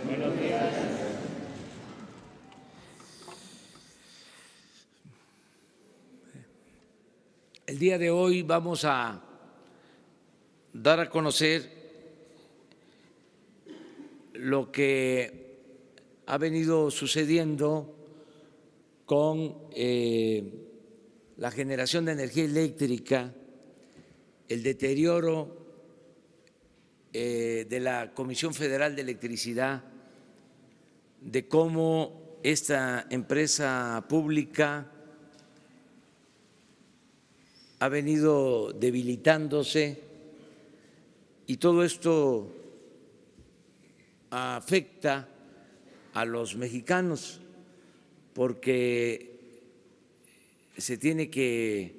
Buenos días. El día de hoy vamos a dar a conocer lo que ha venido sucediendo con la generación de energía eléctrica, el deterioro de la Comisión Federal de Electricidad, de cómo esta empresa pública ha venido debilitándose, y todo esto afecta a los mexicanos porque se tiene que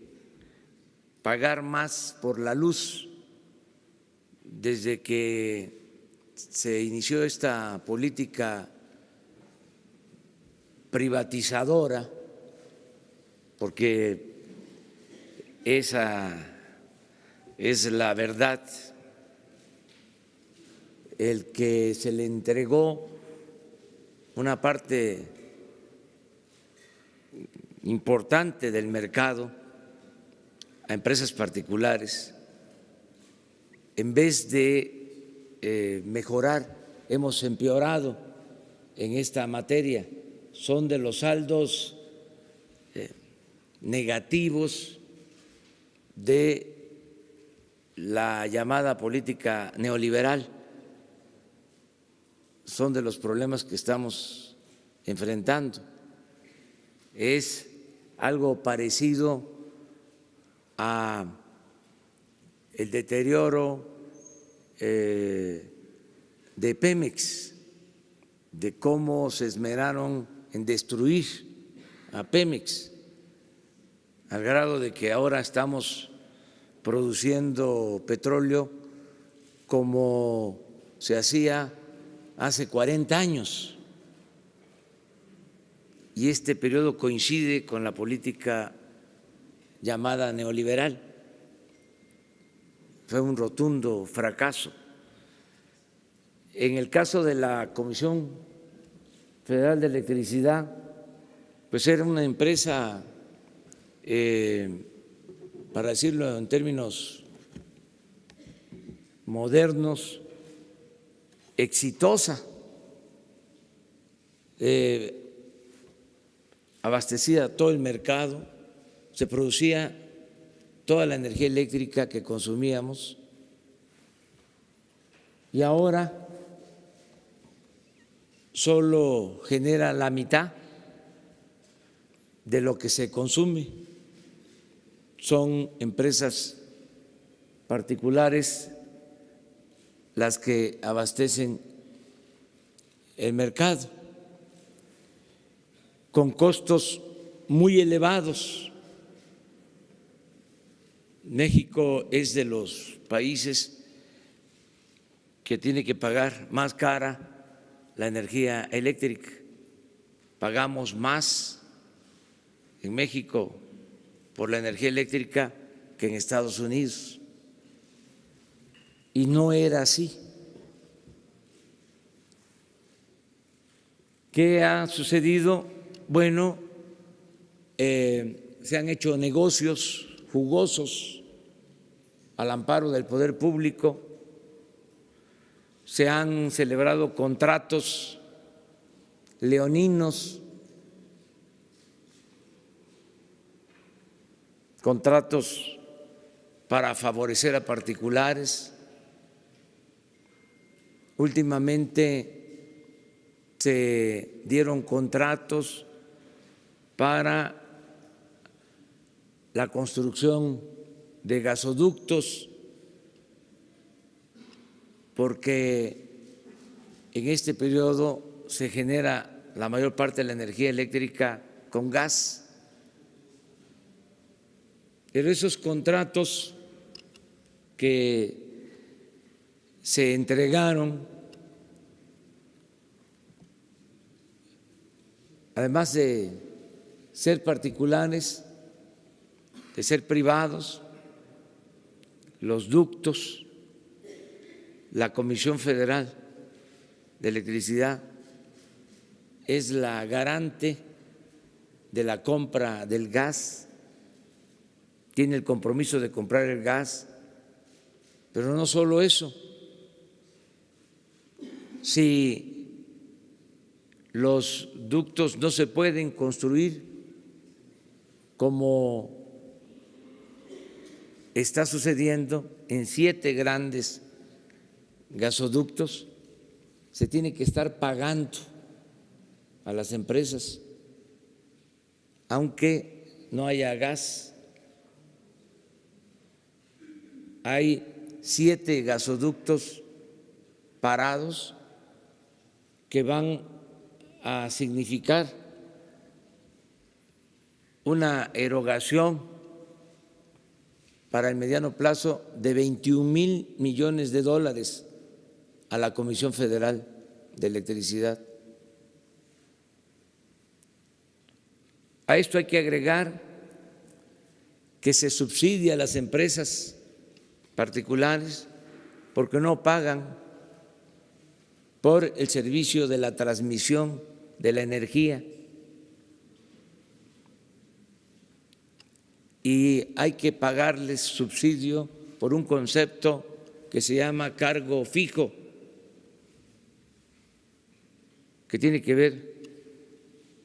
pagar más por la luz. Desde que se inició esta política privatizadora, porque esa es la verdad, el que se le entregó una parte importante del mercado a empresas particulares, en vez de mejorar, hemos empeorado en esta materia. Son de los saldos negativos de la llamada política neoliberal, son de los problemas que estamos enfrentando. Es algo parecido a el deterioro de Pemex, de cómo se esmeraron en destruir a Pemex, al grado de que ahora estamos produciendo petróleo como se hacía hace 40 años. Y este periodo coincide con la política llamada neoliberal. Fue un rotundo fracaso. En el caso de la Comisión Federal de Electricidad, pues era una empresa, para decirlo en términos modernos, exitosa, abastecía todo el mercado, se producía toda la energía eléctrica que consumíamos, y ahora solo genera la mitad de lo que se consume. Son empresas particulares las que abastecen el mercado con costos muy elevados. México es de los países que tiene que pagar más cara la energía eléctrica. Pagamos más en México por la energía eléctrica que en Estados Unidos. Y no era así. ¿Qué ha sucedido? Bueno, se han hecho negocios jugosos al amparo del poder público, se han celebrado contratos leoninos, contratos para favorecer a particulares. Últimamente se dieron contratos para la construcción de gasoductos, porque en este periodo se genera la mayor parte de la energía eléctrica con gas. Pero esos contratos que se entregaron, además de ser particulares, de ser privados, los ductos, la Comisión Federal de Electricidad es la garante de la compra del gas, tiene el compromiso de comprar el gas, pero no solo eso. Si los ductos no se pueden construir como está sucediendo en 7 grandes gasoductos, se tiene que estar pagando a las empresas, aunque no haya gas. Hay 7 gasoductos parados que van a significar una erogación para el mediano plazo de 21,000 millones de dólares a la Comisión Federal de Electricidad. A esto hay que agregar que se subsidia a las empresas particulares porque no pagan por el servicio de la transmisión de la energía, y hay que pagarles subsidio por un concepto que se llama cargo fijo, que tiene que ver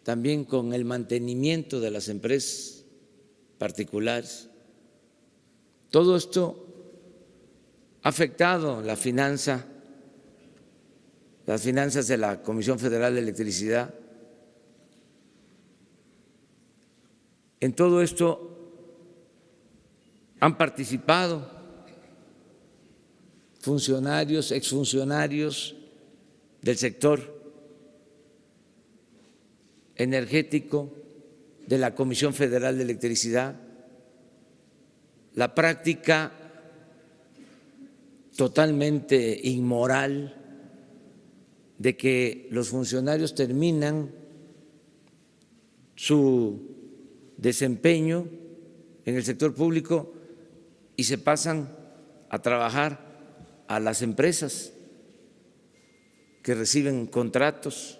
también con el mantenimiento de las empresas particulares. Todo esto ha afectado las finanzas de la Comisión Federal de Electricidad. En todo esto han participado funcionarios, exfuncionarios del sector energético, de la Comisión Federal de Electricidad. La práctica totalmente inmoral de que los funcionarios terminan su desempeño en el sector público y se pasan a trabajar a las empresas que reciben contratos.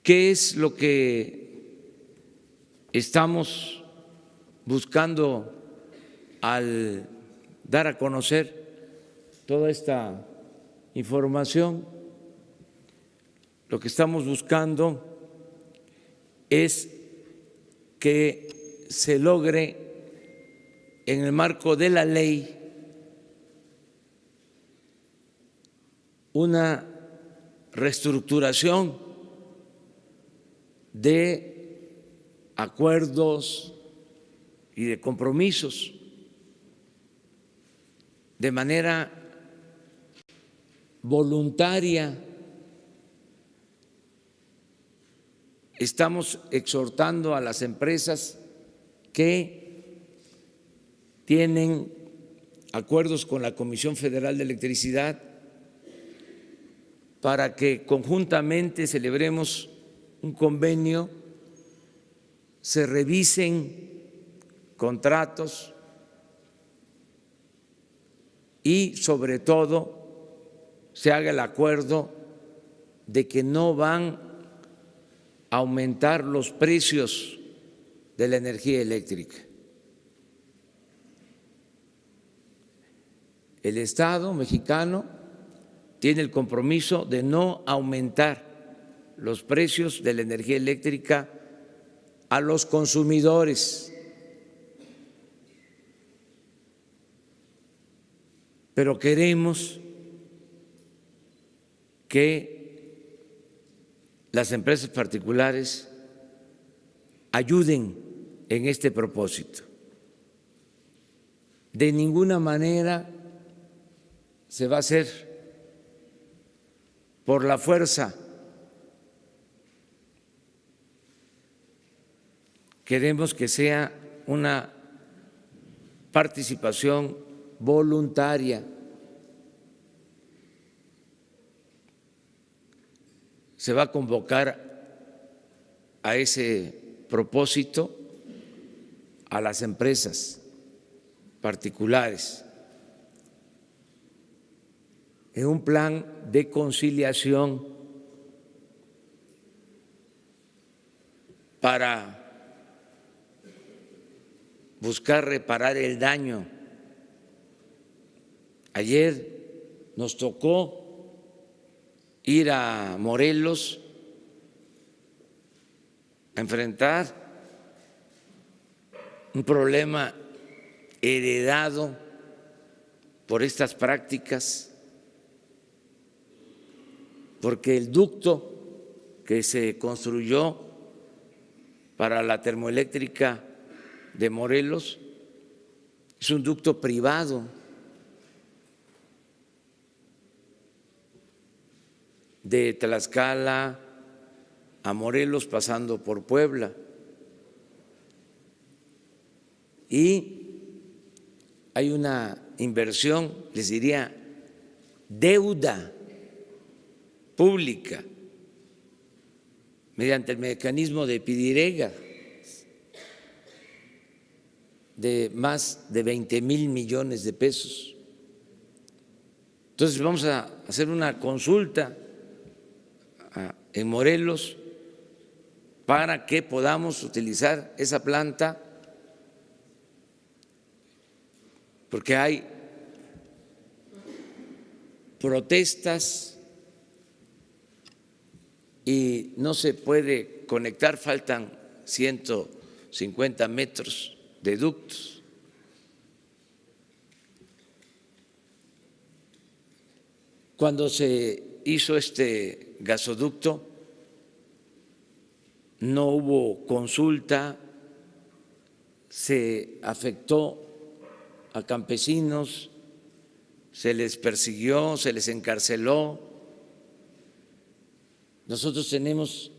¿Qué es lo que estamos buscando al dar a conocer toda esta información? Lo que estamos buscando es que se logre en el marco de la ley una reestructuración de acuerdos y de compromisos de manera voluntaria. Estamos exhortando a las empresas que tienen acuerdos con la Comisión Federal de Electricidad para que conjuntamente celebremos un convenio, se revisen contratos y sobre todo se haga el acuerdo de que no van aumentar los precios de la energía eléctrica. El Estado mexicano tiene el compromiso de no aumentar los precios de la energía eléctrica a los consumidores, pero queremos que las empresas particulares ayuden en este propósito. De ninguna manera se va a hacer por la fuerza. Queremos que sea una participación voluntaria. Se va a convocar a ese propósito a las empresas particulares en un plan de conciliación para buscar reparar el daño. Ayer nos tocó ir a Morelos a enfrentar un problema heredado por estas prácticas, porque el ducto que se construyó para la termoeléctrica de Morelos es un ducto privado de Tlaxcala a Morelos pasando por Puebla, y hay una inversión, les diría, deuda pública mediante el mecanismo de PIDIREGA de más de 20,000 millones de pesos. Entonces vamos a hacer una consulta en Morelos para que podamos utilizar esa planta, porque hay protestas y no se puede conectar, faltan 150 metros de ductos. Cuando se hizo este gasoducto no hubo consulta, se afectó a campesinos, se les persiguió, se les encarceló. Nosotros tenemos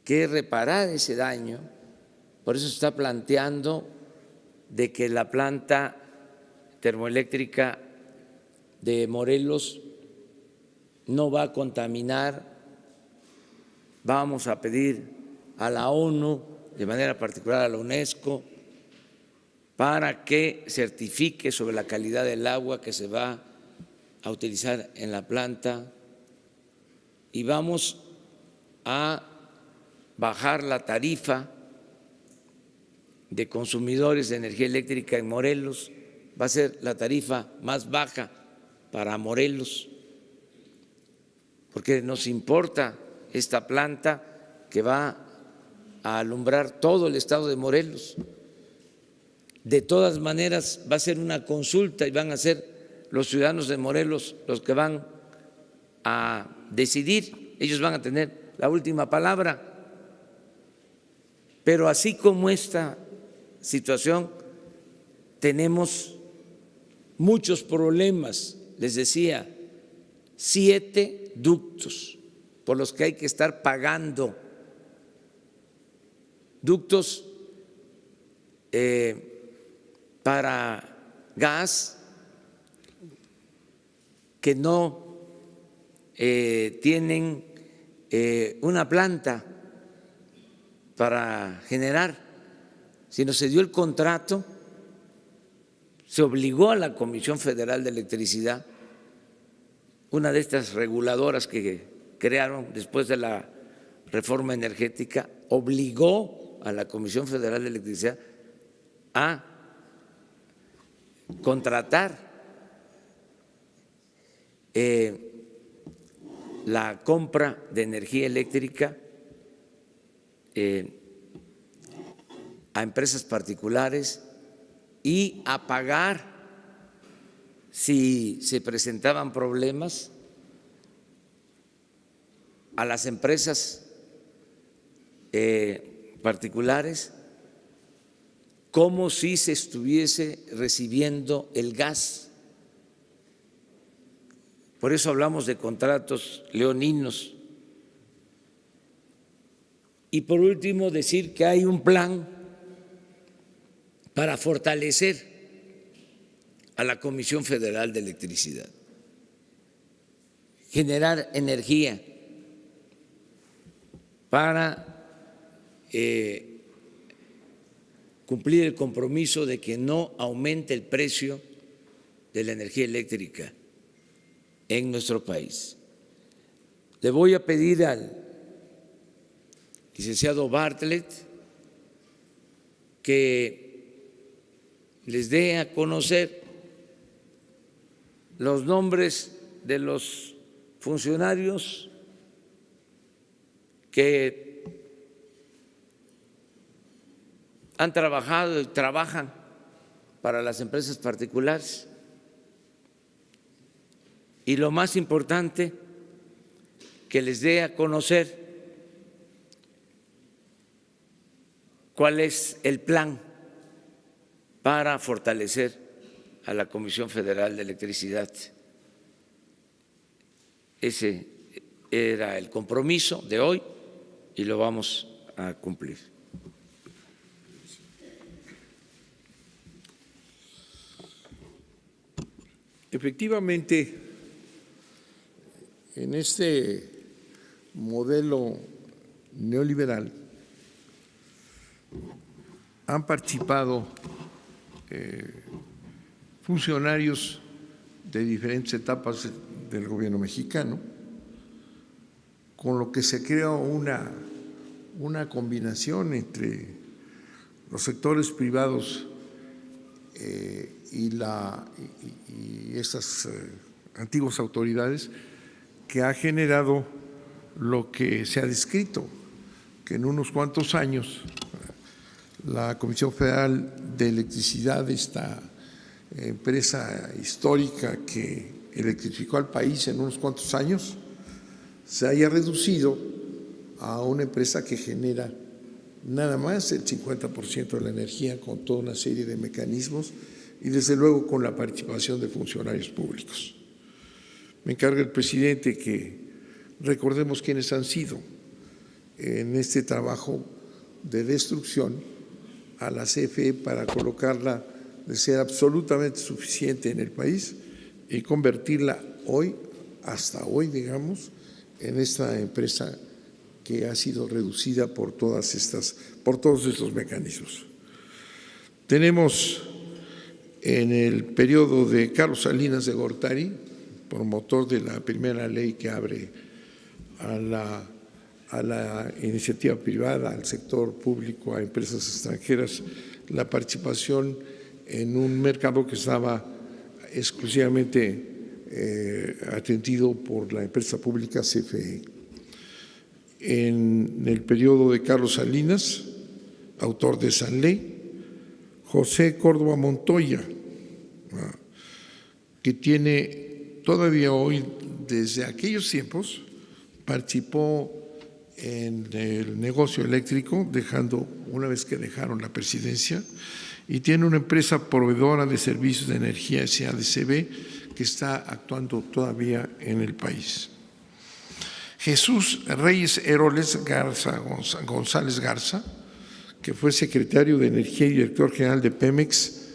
que reparar ese daño, por eso se está planteando de que la planta termoeléctrica de Morelos no va a contaminar. Vamos a pedir a la ONU, de manera particular a la UNESCO, para que certifique sobre la calidad del agua que se va a utilizar en la planta, y vamos a bajar la tarifa de consumidores de energía eléctrica en Morelos. Va a ser la tarifa más baja para Morelos, porque nos importa esta planta que va a alumbrar todo el estado de Morelos. De todas maneras va a ser una consulta y van a ser los ciudadanos de Morelos los que van a decidir, ellos van a tener la última palabra. Pero así como esta situación, tenemos muchos problemas. Les decía, 7 ductos por los que hay que estar pagando, ductos para gas que no tienen una planta para generar, sino se dio el contrato, se obligó a la Comisión Federal de Electricidad, una de estas reguladoras que crearon después de la reforma energética obligó a la Comisión Federal de Electricidad a contratar la compra de energía eléctrica a empresas particulares y a pagar si se presentaban problemas a las empresas particulares como si se estuviese recibiendo el gas. Por eso hablamos de contratos leoninos. Y por último, decir que hay un plan para fortalecer a la Comisión Federal de Electricidad, generar energía para cumplir el compromiso de que no aumente el precio de la energía eléctrica en nuestro país. Le voy a pedir al licenciado Bartlett que les dé a conocer los nombres de los funcionarios que han trabajado y trabajan para las empresas particulares. Y lo más importante, que les dé a conocer cuál es el plan para fortalecer a la Comisión Federal de Electricidad. Ese era el compromiso de hoy y lo vamos a cumplir. Efectivamente, en este modelo neoliberal han participado funcionarios de diferentes etapas del gobierno mexicano, con lo que se crea una combinación entre los sectores privados y estas antiguas autoridades, que ha generado lo que se ha descrito, que en unos cuantos años la Comisión Federal de Electricidad, esta empresa histórica que electrificó al país en unos cuantos años, se haya reducido a una empresa que genera nada más el 50% de la energía, con toda una serie de mecanismos y desde luego con la participación de funcionarios públicos. Me encarga el presidente que recordemos quiénes han sido en este trabajo de destrucción a la CFE para colocarla de ser absolutamente suficiente en el país y convertirla hoy, hasta hoy, digamos, en esta empresa que ha sido reducida por todos estos mecanismos. Tenemos en el periodo de Carlos Salinas de Gortari, promotor de la primera ley que abre a la iniciativa privada, al sector público, a empresas extranjeras, la participación en un mercado que estaba exclusivamente atendido por la empresa pública CFE. En el periodo de Carlos Salinas, autor de esa ley, José Córdoba Montoya, que tiene todavía hoy, desde aquellos tiempos, participó en el negocio eléctrico, una vez que dejaron la presidencia, y tiene una empresa proveedora de servicios de energía SADCB que está actuando todavía en el país. Jesús Reyes Heroles González Garza, que fue secretario de Energía y director general de Pemex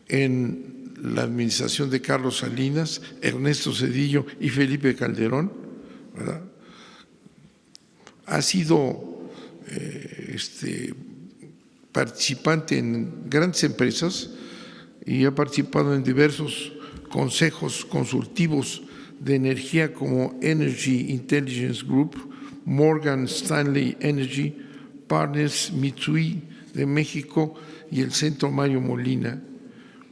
en la administración de Carlos Salinas, Ernesto Zedillo y Felipe Calderón, ¿verdad? Ha sido participante en grandes empresas y ha participado en diversos consejos consultivos de energía como Energy Intelligence Group Morgan Stanley Energy Partners, Mitsui de México y el Centro Mario Molina,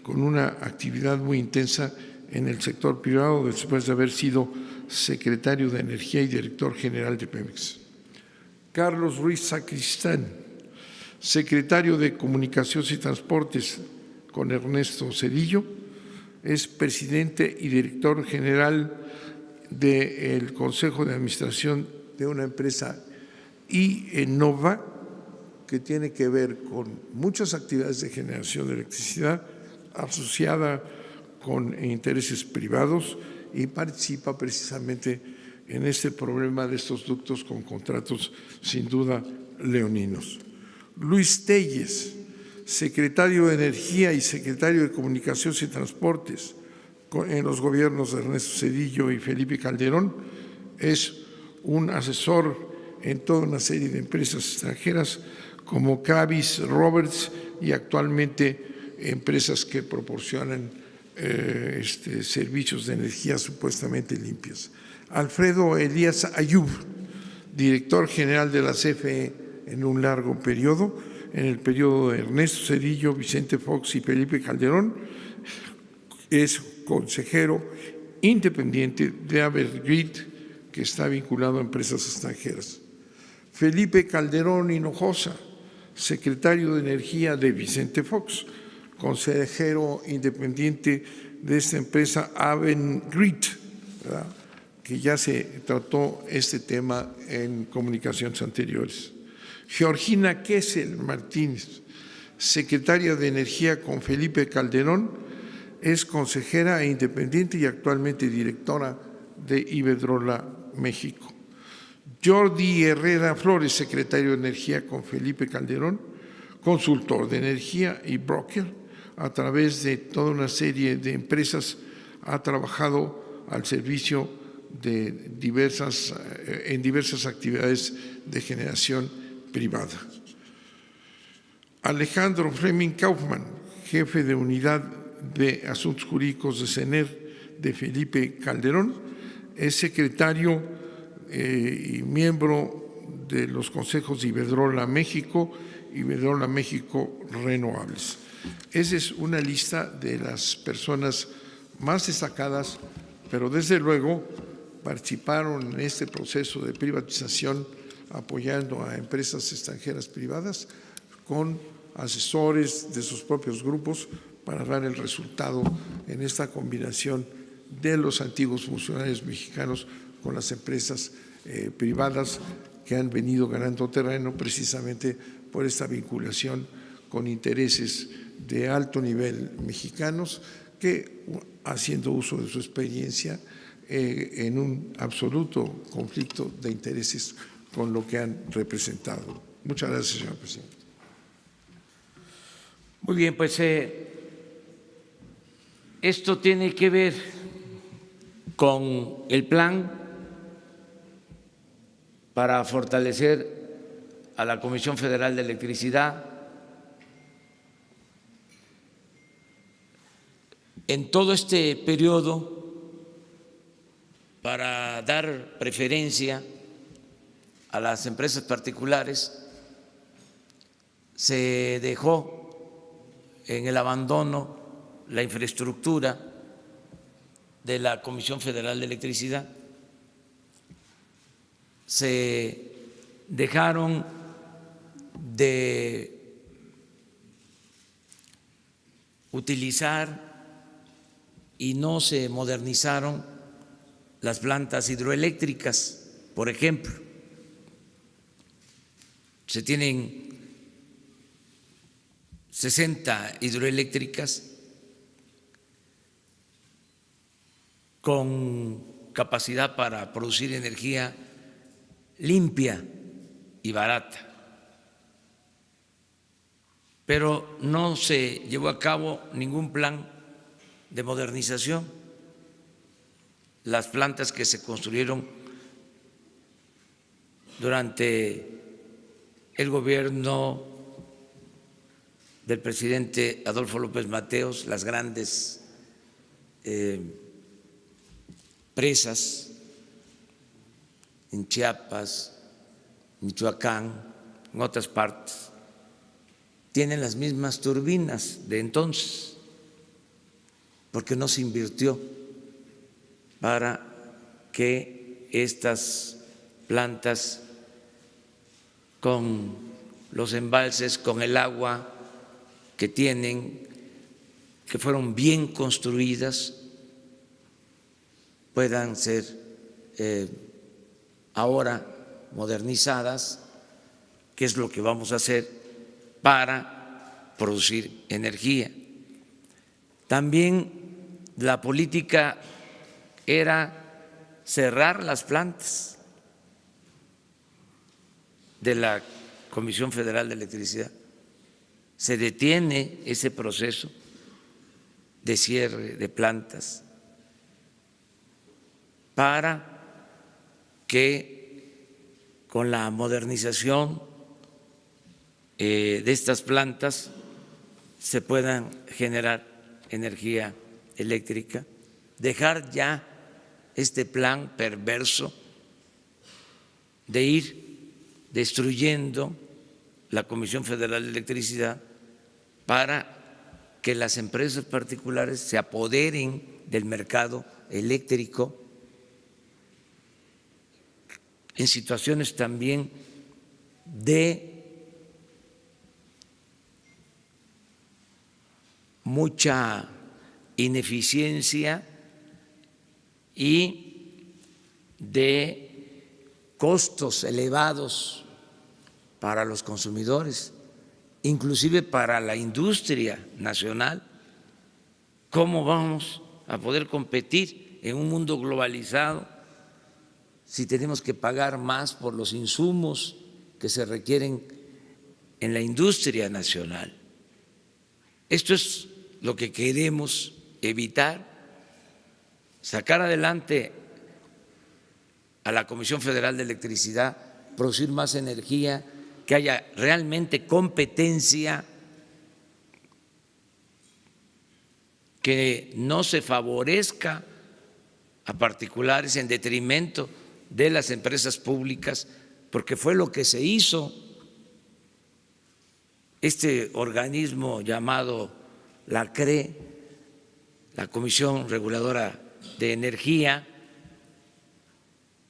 con una actividad muy intensa en el sector privado después de haber sido secretario de Energía y director general de Pemex. Carlos Ruiz Sacristán, secretario de Comunicaciones y Transportes con Ernesto Zedillo, es presidente y director general del Consejo de Administración de una empresa IEnova, que tiene que ver con muchas actividades de generación de electricidad asociada con intereses privados y participa precisamente en este problema de estos ductos con contratos sin duda leoninos. Luis Telles, secretario de Energía y secretario de Comunicaciones y Transportes en los gobiernos de Ernesto Zedillo y Felipe Calderón, es un asesor en toda una serie de empresas extranjeras como Cavis, Roberts y actualmente empresas que proporcionan servicios de energía supuestamente limpias. Alfredo Elías Ayub, director general de la CFE en un largo periodo, en el periodo de Ernesto Zedillo, Vicente Fox y Felipe Calderón, es consejero independiente de Evergreen, que está vinculado a empresas extranjeras. Felipe Calderón Hinojosa, secretario de Energía de Vicente Fox, consejero independiente de esta empresa Avangrid, que ya se trató este tema en comunicaciones anteriores. Georgina Kessel Martínez, secretaria de Energía con Felipe Calderón, es consejera e independiente y actualmente directora de Iberdrola México. Jordi Herrera Flores, secretario de Energía con Felipe Calderón, consultor de energía y broker. A través de toda una serie de empresas ha trabajado al servicio de en diversas actividades de generación privada. Alejandro Fleming Kaufmann, jefe de Unidad de Asuntos Jurídicos de CENER de Felipe Calderón, es secretario y miembro de los consejos de Iberdrola México y Iberdrola México Renovables. Esa es una lista de las personas más destacadas, pero desde luego participaron en este proceso de privatización apoyando a empresas extranjeras privadas con asesores de sus propios grupos para dar el resultado en esta combinación de los antiguos funcionarios mexicanos con las empresas privadas que han venido ganando terreno precisamente por esta vinculación con intereses de alto nivel mexicanos que, haciendo uso de su experiencia, en un absoluto conflicto de intereses con lo que han representado. Muchas gracias, señor presidente. Muy bien, pues esto tiene que ver con el plan para fortalecer a la Comisión Federal de Electricidad. En todo este periodo, para dar preferencia a las empresas particulares, se dejó en el abandono la infraestructura de la Comisión Federal de Electricidad, se dejaron de utilizar y no se modernizaron las plantas hidroeléctricas, por ejemplo. Se tienen 60 hidroeléctricas con capacidad para producir energía limpia y barata, pero no se llevó a cabo ningún plan de modernización. Las plantas que se construyeron durante el gobierno del presidente Adolfo López Mateos, las grandes presas en Chiapas, Michoacán, en otras partes, tienen las mismas turbinas de entonces, porque no se invirtió para que estas plantas con los embalses, con el agua que tienen, que fueron bien construidas, puedan ser ahora modernizadas, que es lo que vamos a hacer para producir energía. También la política era cerrar las plantas de la Comisión Federal de Electricidad. Se detiene ese proceso de cierre de plantas para que con la modernización de estas plantas se puedan generar energía eléctrica, dejar ya este plan perverso de ir destruyendo la Comisión Federal de Electricidad para que las empresas particulares se apoderen del mercado eléctrico en situaciones también de mucha ineficiencia y de costos elevados para los consumidores, inclusive para la industria nacional. ¿Cómo vamos a poder competir en un mundo globalizado si tenemos que pagar más por los insumos que se requieren en la industria nacional? Esto es lo que queremos evitar, sacar adelante a la Comisión Federal de Electricidad, producir más energía, que haya realmente competencia, que no se favorezca a particulares en detrimento de las empresas públicas, porque fue lo que se hizo. Este organismo llamado la CRE, la Comisión Reguladora de Energía,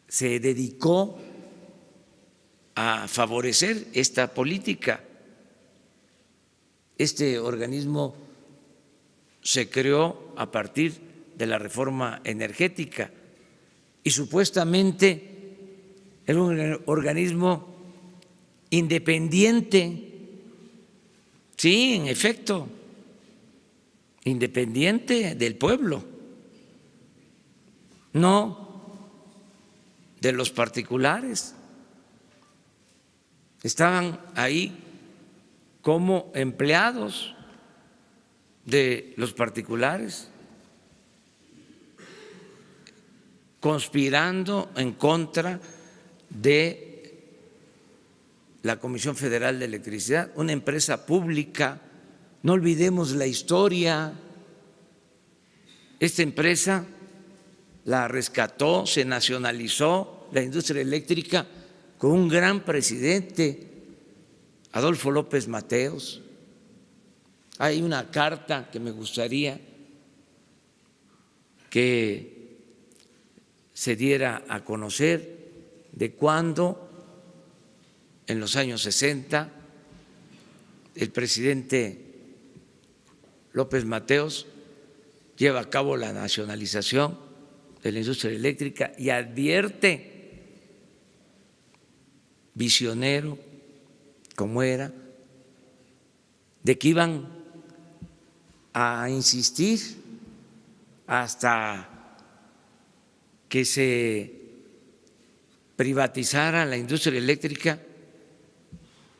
se dedicó a favorecer esta política. Este organismo se creó a partir de la reforma energética y supuestamente era un organismo independiente. Sí, en efecto, independiente del pueblo, no de los particulares. Estaban ahí como empleados de los particulares, conspirando en contra de la Comisión Federal de Electricidad, una empresa pública. No olvidemos la historia. Esta empresa la rescató, se nacionalizó la industria eléctrica con un gran presidente, Adolfo López Mateos. Hay una carta que me gustaría que se diera a conocer de cuando, en los años 60, el presidente López Mateos lleva a cabo la nacionalización de la industria eléctrica y advierte, visionario como era, de que iban a insistir hasta que se privatizara la industria eléctrica,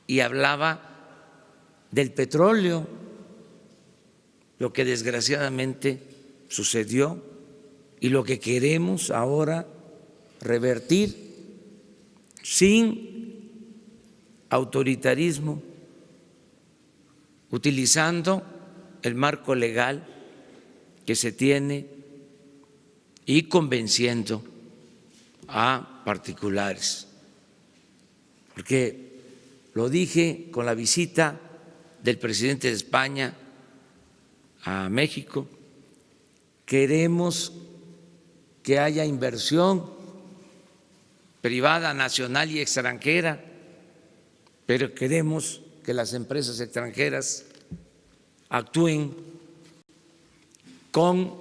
y hablaba del petróleo, lo que desgraciadamente sucedió y lo que queremos ahora revertir sin autoritarismo, utilizando el marco legal que se tiene y convenciendo a particulares. porque lo dije con la visita del presidente de España a México, queremos que haya inversión privada, nacional y extranjera, pero queremos que las empresas extranjeras actúen con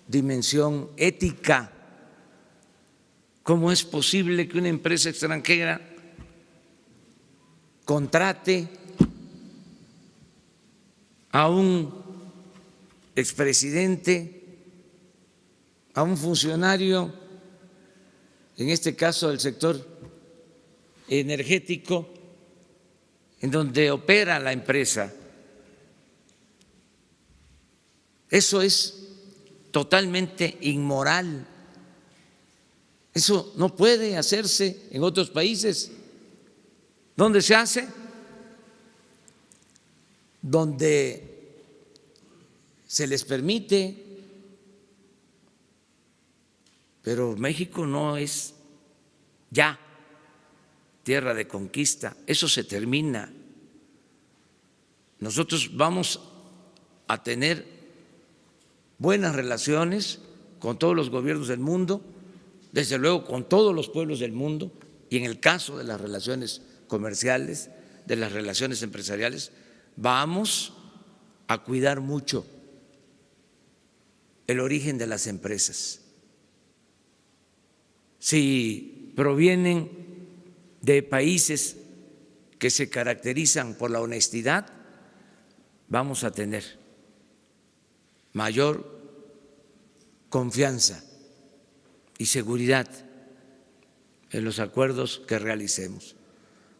dimensión ética. ¿Cómo es posible que una empresa extranjera contrate a un expresidente, a un funcionario, en este caso del sector energético, en donde opera la empresa? Eso es totalmente inmoral. Eso no puede hacerse en otros países. ¿Dónde se hace? Donde se les permite, pero México no es ya tierra de conquista, eso se termina. Nosotros vamos a tener buenas relaciones con todos los gobiernos del mundo, desde luego con todos los pueblos del mundo, y en el caso de las relaciones comerciales, de las relaciones empresariales, vamos a cuidar mucho el origen de las empresas. Si provienen de países que se caracterizan por la honestidad, vamos a tener mayor confianza y seguridad en los acuerdos que realicemos.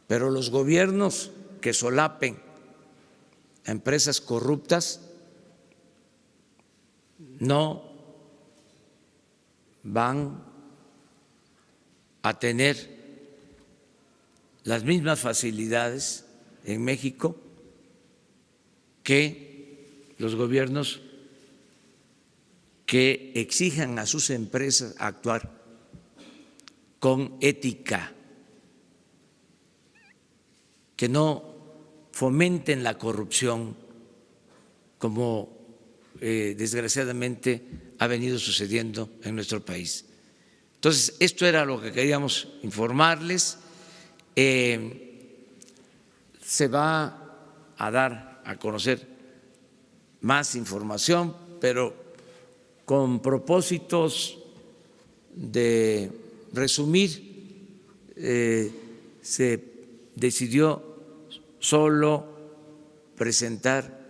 Pero los gobiernos que solapen a empresas corruptas no van a tener las mismas facilidades en México que los gobiernos que exijan a sus empresas actuar con ética, que no fomenten la corrupción como desgraciadamente ha venido sucediendo en nuestro país. Entonces, esto era lo que queríamos informarles. Se va a dar a conocer más información, pero con propósitos de resumir, se decidió solo presentar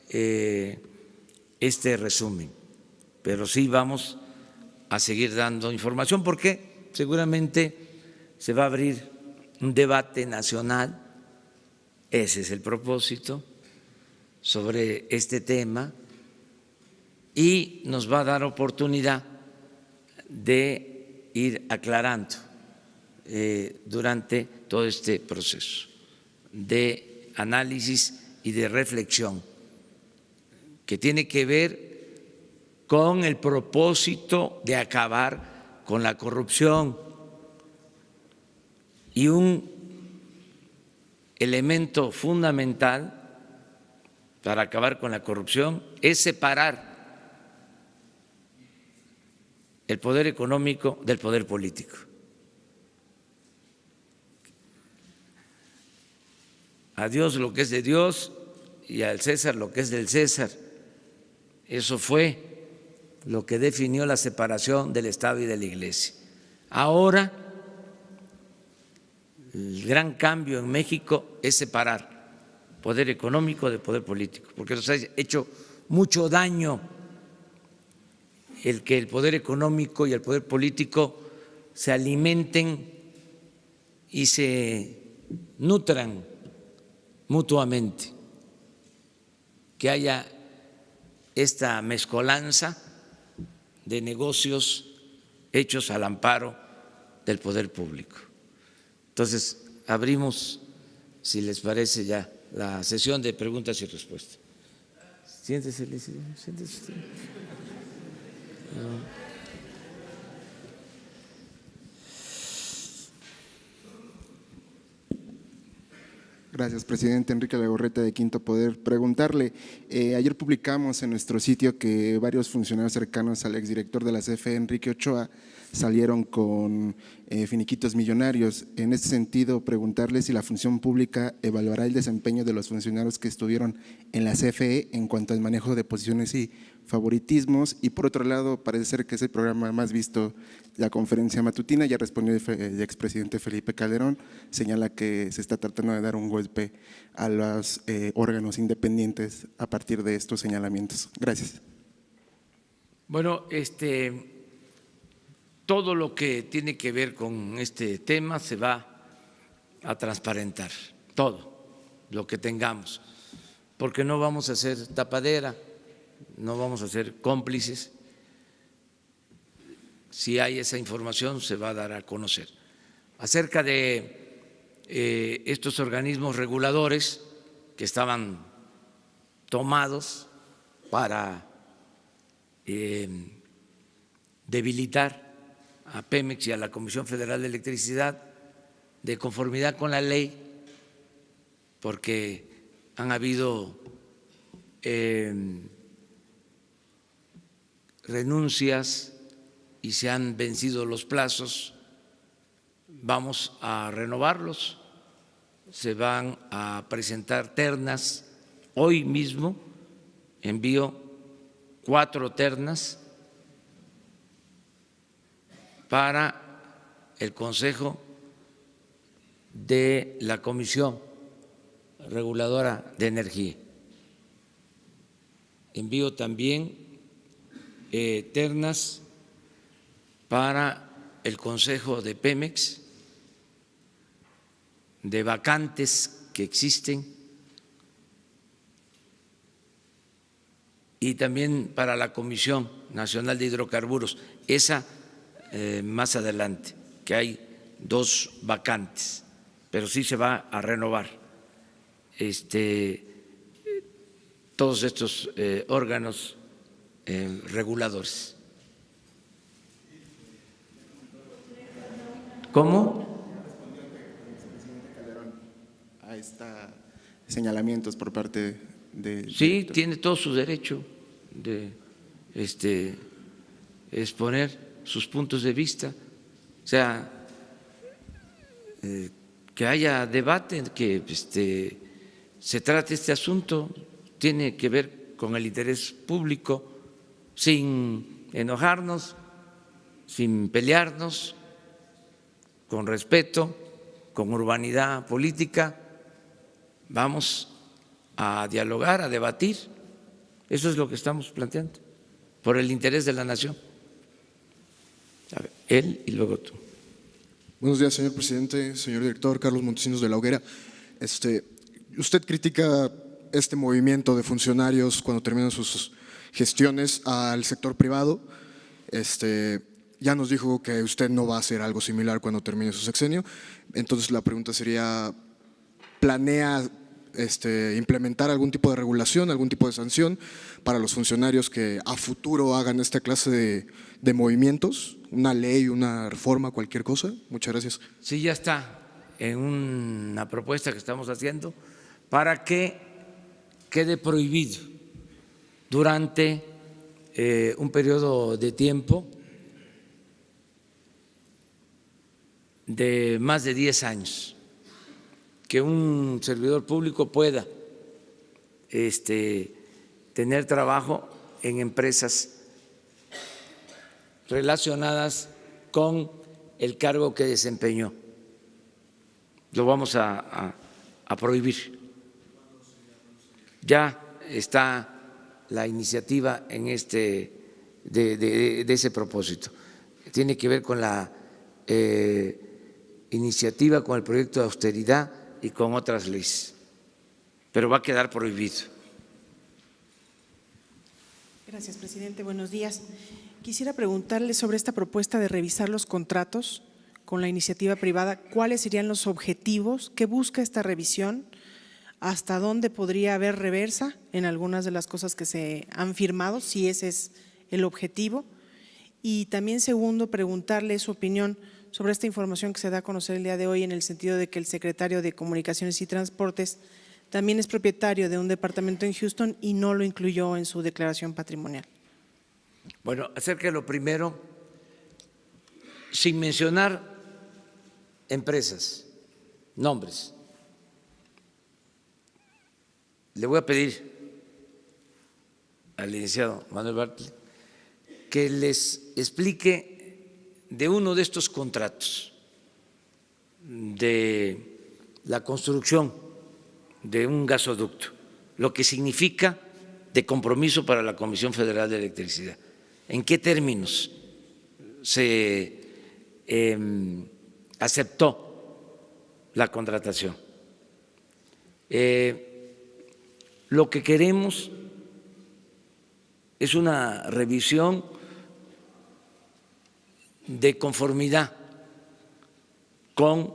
este resumen, pero sí vamos a seguir dando información porque seguramente se va a abrir un debate nacional, ese es el propósito, sobre este tema, y nos va a dar oportunidad de ir aclarando durante todo este proceso de análisis y de reflexión que tiene que ver con el propósito de acabar con la corrupción. Y un elemento fundamental para acabar con la corrupción es separar el poder económico del poder político. A Dios lo que es de Dios y al César lo que es del César. Eso fue lo que definió la separación del Estado y de la Iglesia. Ahora, el gran cambio en México es separar poder económico de poder político, porque nos ha hecho mucho daño el que el poder económico y el poder político se alimenten y se nutran mutuamente, que haya esta mezcolanza de negocios hechos al amparo del poder público. Entonces, abrimos, si les parece, ya la sesión de preguntas y respuestas. Siéntese, siéntese. Gracias, presidente. Enrique Legorreta, de Quinto Poder. Preguntarle, ayer publicamos en nuestro sitio que varios funcionarios cercanos al exdirector de la CFE, Enrique Ochoa, salieron con finiquitos millonarios. En este sentido, preguntarle si la función pública evaluará el desempeño de los funcionarios que estuvieron en la CFE en cuanto al manejo de posiciones y favoritismos. Y por otro lado, parece ser que es el programa más visto, la conferencia matutina. Ya respondió el expresidente Felipe Calderón, señala que se está tratando de dar un golpe a los órganos independientes a partir de estos señalamientos. Gracias. Bueno, todo lo que tiene que ver con este tema se va a transparentar, todo lo que tengamos, porque no vamos a ser tapadera, no vamos a ser cómplices. Si hay esa información, se va a dar a conocer. Acerca de estos organismos reguladores que estaban tomados para debilitar a Pemex y a la Comisión Federal de Electricidad, de conformidad con la ley, porque han habido renuncias y se han vencido los plazos, vamos a renovarlos, se van a presentar ternas. Hoy mismo envío 4 ternas para el Consejo de la Comisión Reguladora de Energía. Envío también ternas para el Consejo de Pemex, de vacantes que existen, y también para la Comisión Nacional de Hidrocarburos, esa más adelante, que hay 2 vacantes, pero sí se va a renovar todos estos órganos reguladores. ¿Cómo? A estos señalamientos por parte de… Sí, tiene todo su derecho de exponer sus puntos de vista, o sea, que haya debate, que se trate este asunto, tiene que ver con el interés público, sin enojarnos, sin pelearnos, con respeto, con urbanidad política. Vamos a dialogar, a debatir. Eso es lo que estamos planteando, por el interés de la nación. A ver, él y luego tú. Buenos días, señor presidente, señor director, Carlos Montesinos de la Hoguera. Usted critica este movimiento de funcionarios cuando terminan sus gestiones al sector privado. Ya nos dijo que usted no va a hacer algo similar cuando termine su sexenio. Entonces la pregunta sería, ¿planea implementar algún tipo de regulación, algún tipo de sanción para los funcionarios que a futuro hagan esta clase de movimientos? ¿Una ley, una reforma, cualquier cosa? Muchas gracias. Sí, ya está en una propuesta que estamos haciendo para que quede prohibido durante un periodo de tiempo de más de 10 años, que un servidor público pueda tener trabajo en empresas relacionadas con el cargo que desempeñó. Lo vamos a prohibir. Ya está la iniciativa en de ese propósito. Tiene que ver con la iniciativa, con el proyecto de austeridad y con otras leyes, pero va a quedar prohibido. Gracias, presidente. Buenos días. Quisiera preguntarle sobre esta propuesta de revisar los contratos con la iniciativa privada. ¿Cuáles serían los objetivos? ¿Qué busca esta revisión? ¿Hasta dónde podría haber reversa en algunas de las cosas que se han firmado, si ese es el objetivo? Y también, segundo, preguntarle su opinión sobre esta información que se da a conocer el día de hoy, en el sentido de que el secretario de Comunicaciones y Transportes también es propietario de un departamento en Houston y no lo incluyó en su declaración patrimonial. Bueno, acerca de lo primero, sin mencionar empresas, nombres, le voy a pedir al licenciado Manuel Bartlett que les explique de uno de estos contratos de la construcción de un gasoducto, lo que significa de compromiso para la Comisión Federal de Electricidad. ¿En qué términos se aceptó la contratación? Lo que queremos es una revisión de conformidad con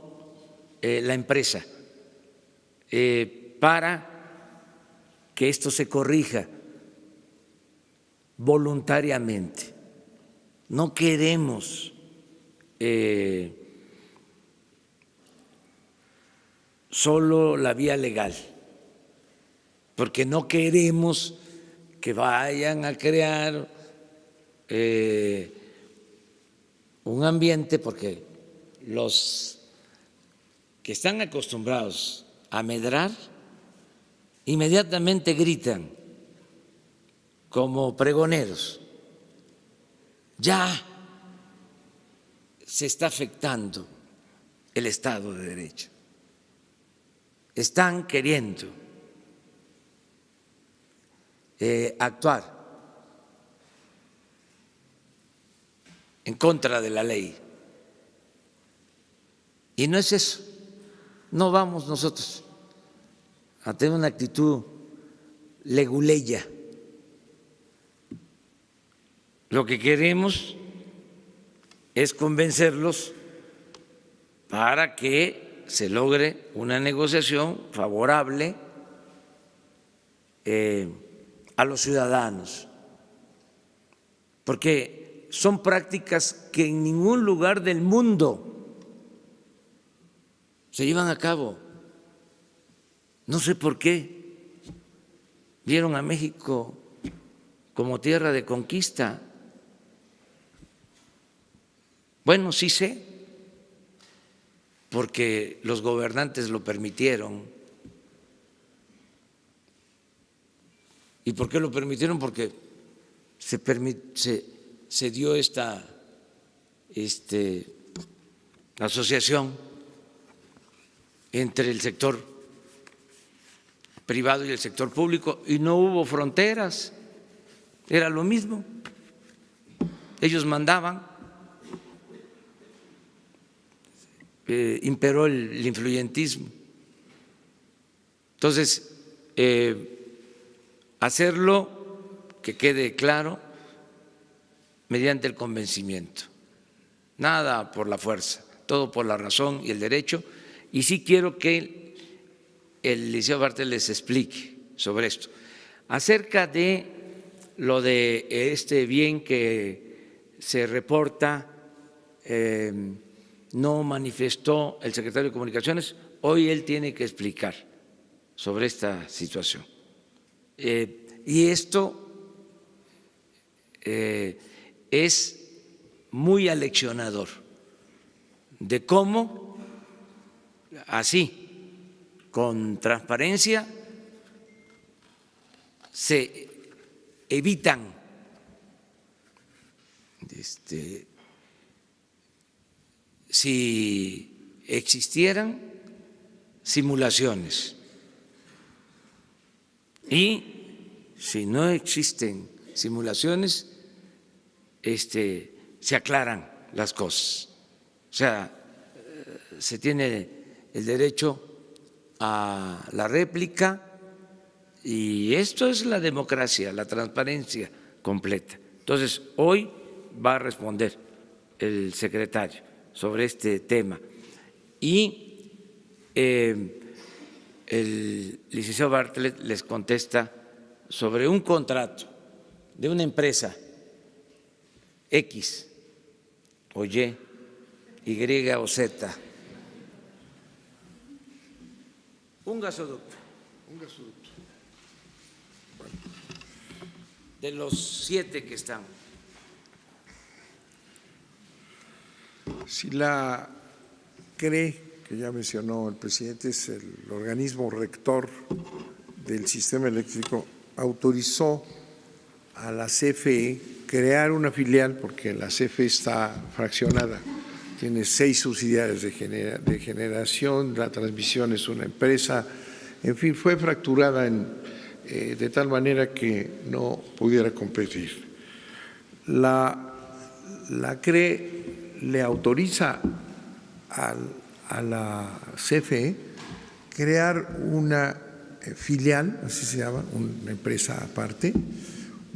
la empresa para que esto se corrija voluntariamente. No queremos solo la vía legal, porque no queremos que vayan a crear un ambiente, porque los que están acostumbrados a medrar inmediatamente gritan como pregoneros. Ya se está afectando el Estado de Derecho. Están queriendo actuar en contra de la ley. Y no es eso. No vamos nosotros a tener una actitud leguleya. Lo que queremos es convencerlos para que se logre una negociación favorable a los ciudadanos, porque son prácticas que en ningún lugar del mundo se llevan a cabo. No sé por qué vieron a México como tierra de conquista. Bueno, sí sé, porque los gobernantes lo permitieron. ¿Y por qué lo permitieron? Porque se dio esta asociación entre el sector privado y el sector público y no hubo fronteras, era lo mismo, ellos mandaban, imperó el influyentismo. Entonces, hacerlo, que quede claro, mediante el convencimiento, nada por la fuerza, todo por la razón y el derecho. Y sí quiero que el licenciado Bartlett les explique sobre esto. Acerca de lo de este bien que se reporta, no manifestó el secretario de Comunicaciones, hoy él tiene que explicar sobre esta situación. Y esto es muy aleccionador de cómo así, con transparencia, se evitan si existieran simulaciones y si no existen simulaciones, se aclaran las cosas. O sea, se tiene el derecho a la réplica y esto es la democracia, la transparencia completa. Entonces, hoy va a responder el secretario sobre este tema y el licenciado Bartlett les contesta sobre un contrato de una empresa X o Y Y o Z. Un gasoducto. Un gasoducto. De los 7 que están. Si la CRE, que ya mencionó el presidente, es el organismo rector del sistema eléctrico, autorizó a la CFE crear una filial, porque la CFE está fraccionada, tiene 6 subsidiarias de generación, la transmisión es una empresa, en fin, fue fracturada de tal manera que no pudiera competir. La CRE le autoriza a la CFE crear una filial, así se llama, una empresa aparte,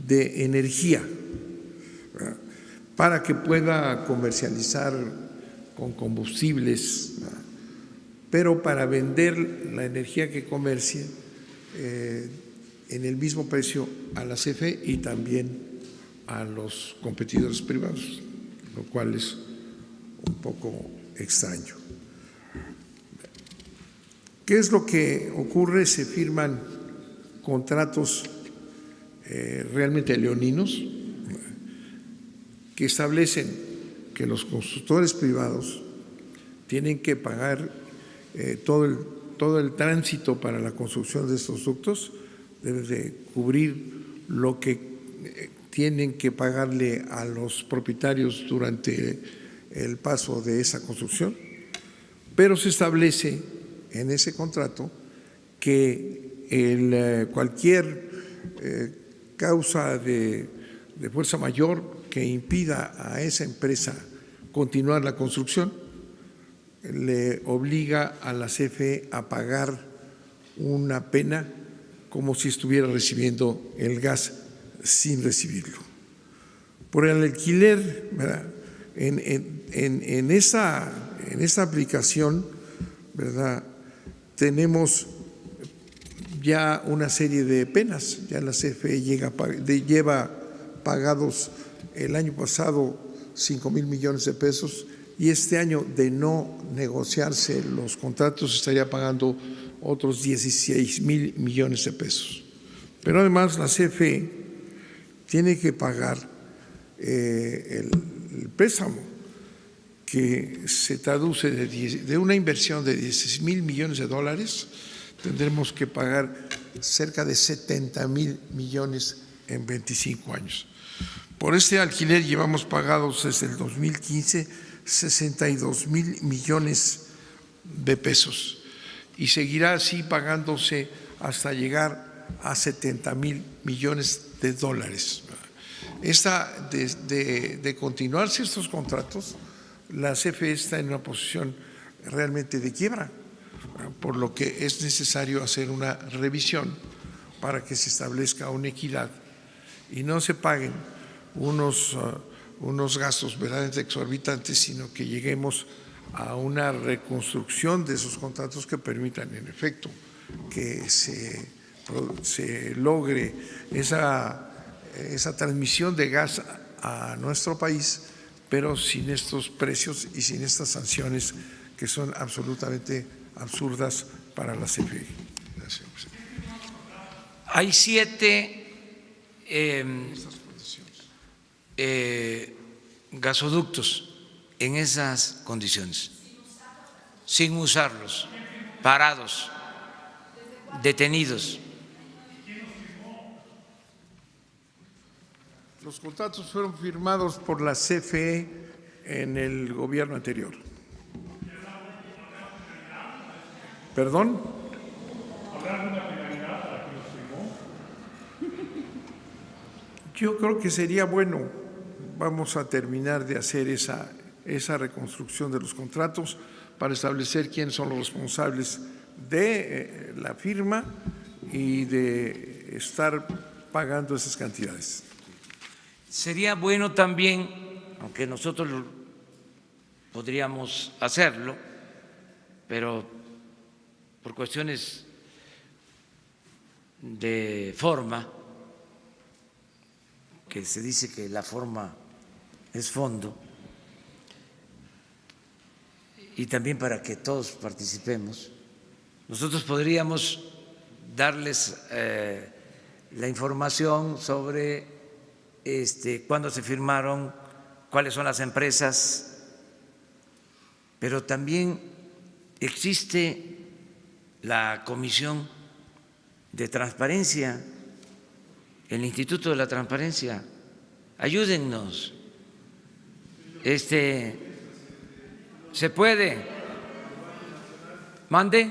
de energía, ¿verdad?, para que pueda comercializar con combustibles, ¿verdad?, pero para vender la energía que comercie en el mismo precio a la CFE y también a los competidores privados, lo cual es un poco extraño. ¿Qué es lo que ocurre? Se firman contratos realmente leoninos que establecen que los constructores privados tienen que pagar todo el tránsito para la construcción de estos ductos, deben de cubrir lo que tienen que pagarle a los propietarios durante el paso de esa construcción, pero se establece en ese contrato que cualquier causa de fuerza mayor que impida a esa empresa continuar la construcción le obliga a la CFE a pagar una pena como si estuviera recibiendo el gas sin recibirlo. Por el alquiler, ¿verdad?, en esta aplicación, ¿verdad?, tenemos ya una serie de penas. Ya la CFE lleva pagados el año pasado 5,000 millones de pesos y este año, de no negociarse los contratos, estaría pagando otros 16,000 millones de pesos. Pero además la CFE tiene que pagar el préstamo, que se traduce de una inversión de 16,000 millones de dólares, tendremos que pagar cerca de 70,000 millones en 25 años. Por este alquiler llevamos pagados desde el 2015 62,000 millones de pesos y seguirá así pagándose hasta llegar a 70,000 millones de dólares. De continuarse estos contratos, la CFE está en una posición realmente de quiebra, por lo que es necesario hacer una revisión para que se establezca una equidad y no se paguen unos gastos verdaderamente exorbitantes, sino que lleguemos a una reconstrucción de esos contratos que permitan, en efecto, que se logre esa transmisión de gas a nuestro país, pero sin estos precios y sin estas sanciones que son absolutamente absurdas para la CFE. Gracias. Hay 7 gasoductos en esas condiciones, sin usarlos, parados, detenidos. Los contratos fueron firmados por la CFE en el gobierno anterior. ¿Perdón? Yo creo que sería bueno, vamos a terminar de hacer esa reconstrucción de los contratos para establecer quiénes son los responsables de la firma y de estar pagando esas cantidades. Sería bueno también, aunque nosotros podríamos hacerlo, pero por cuestiones de forma, que se dice que la forma es fondo, y también para que todos participemos. Nosotros podríamos darles la información sobre cuándo se firmaron, cuáles son las empresas, pero también existe la Comisión de Transparencia, el Instituto de la Transparencia. Ayúdennos. ¿Se puede? ¿Mande?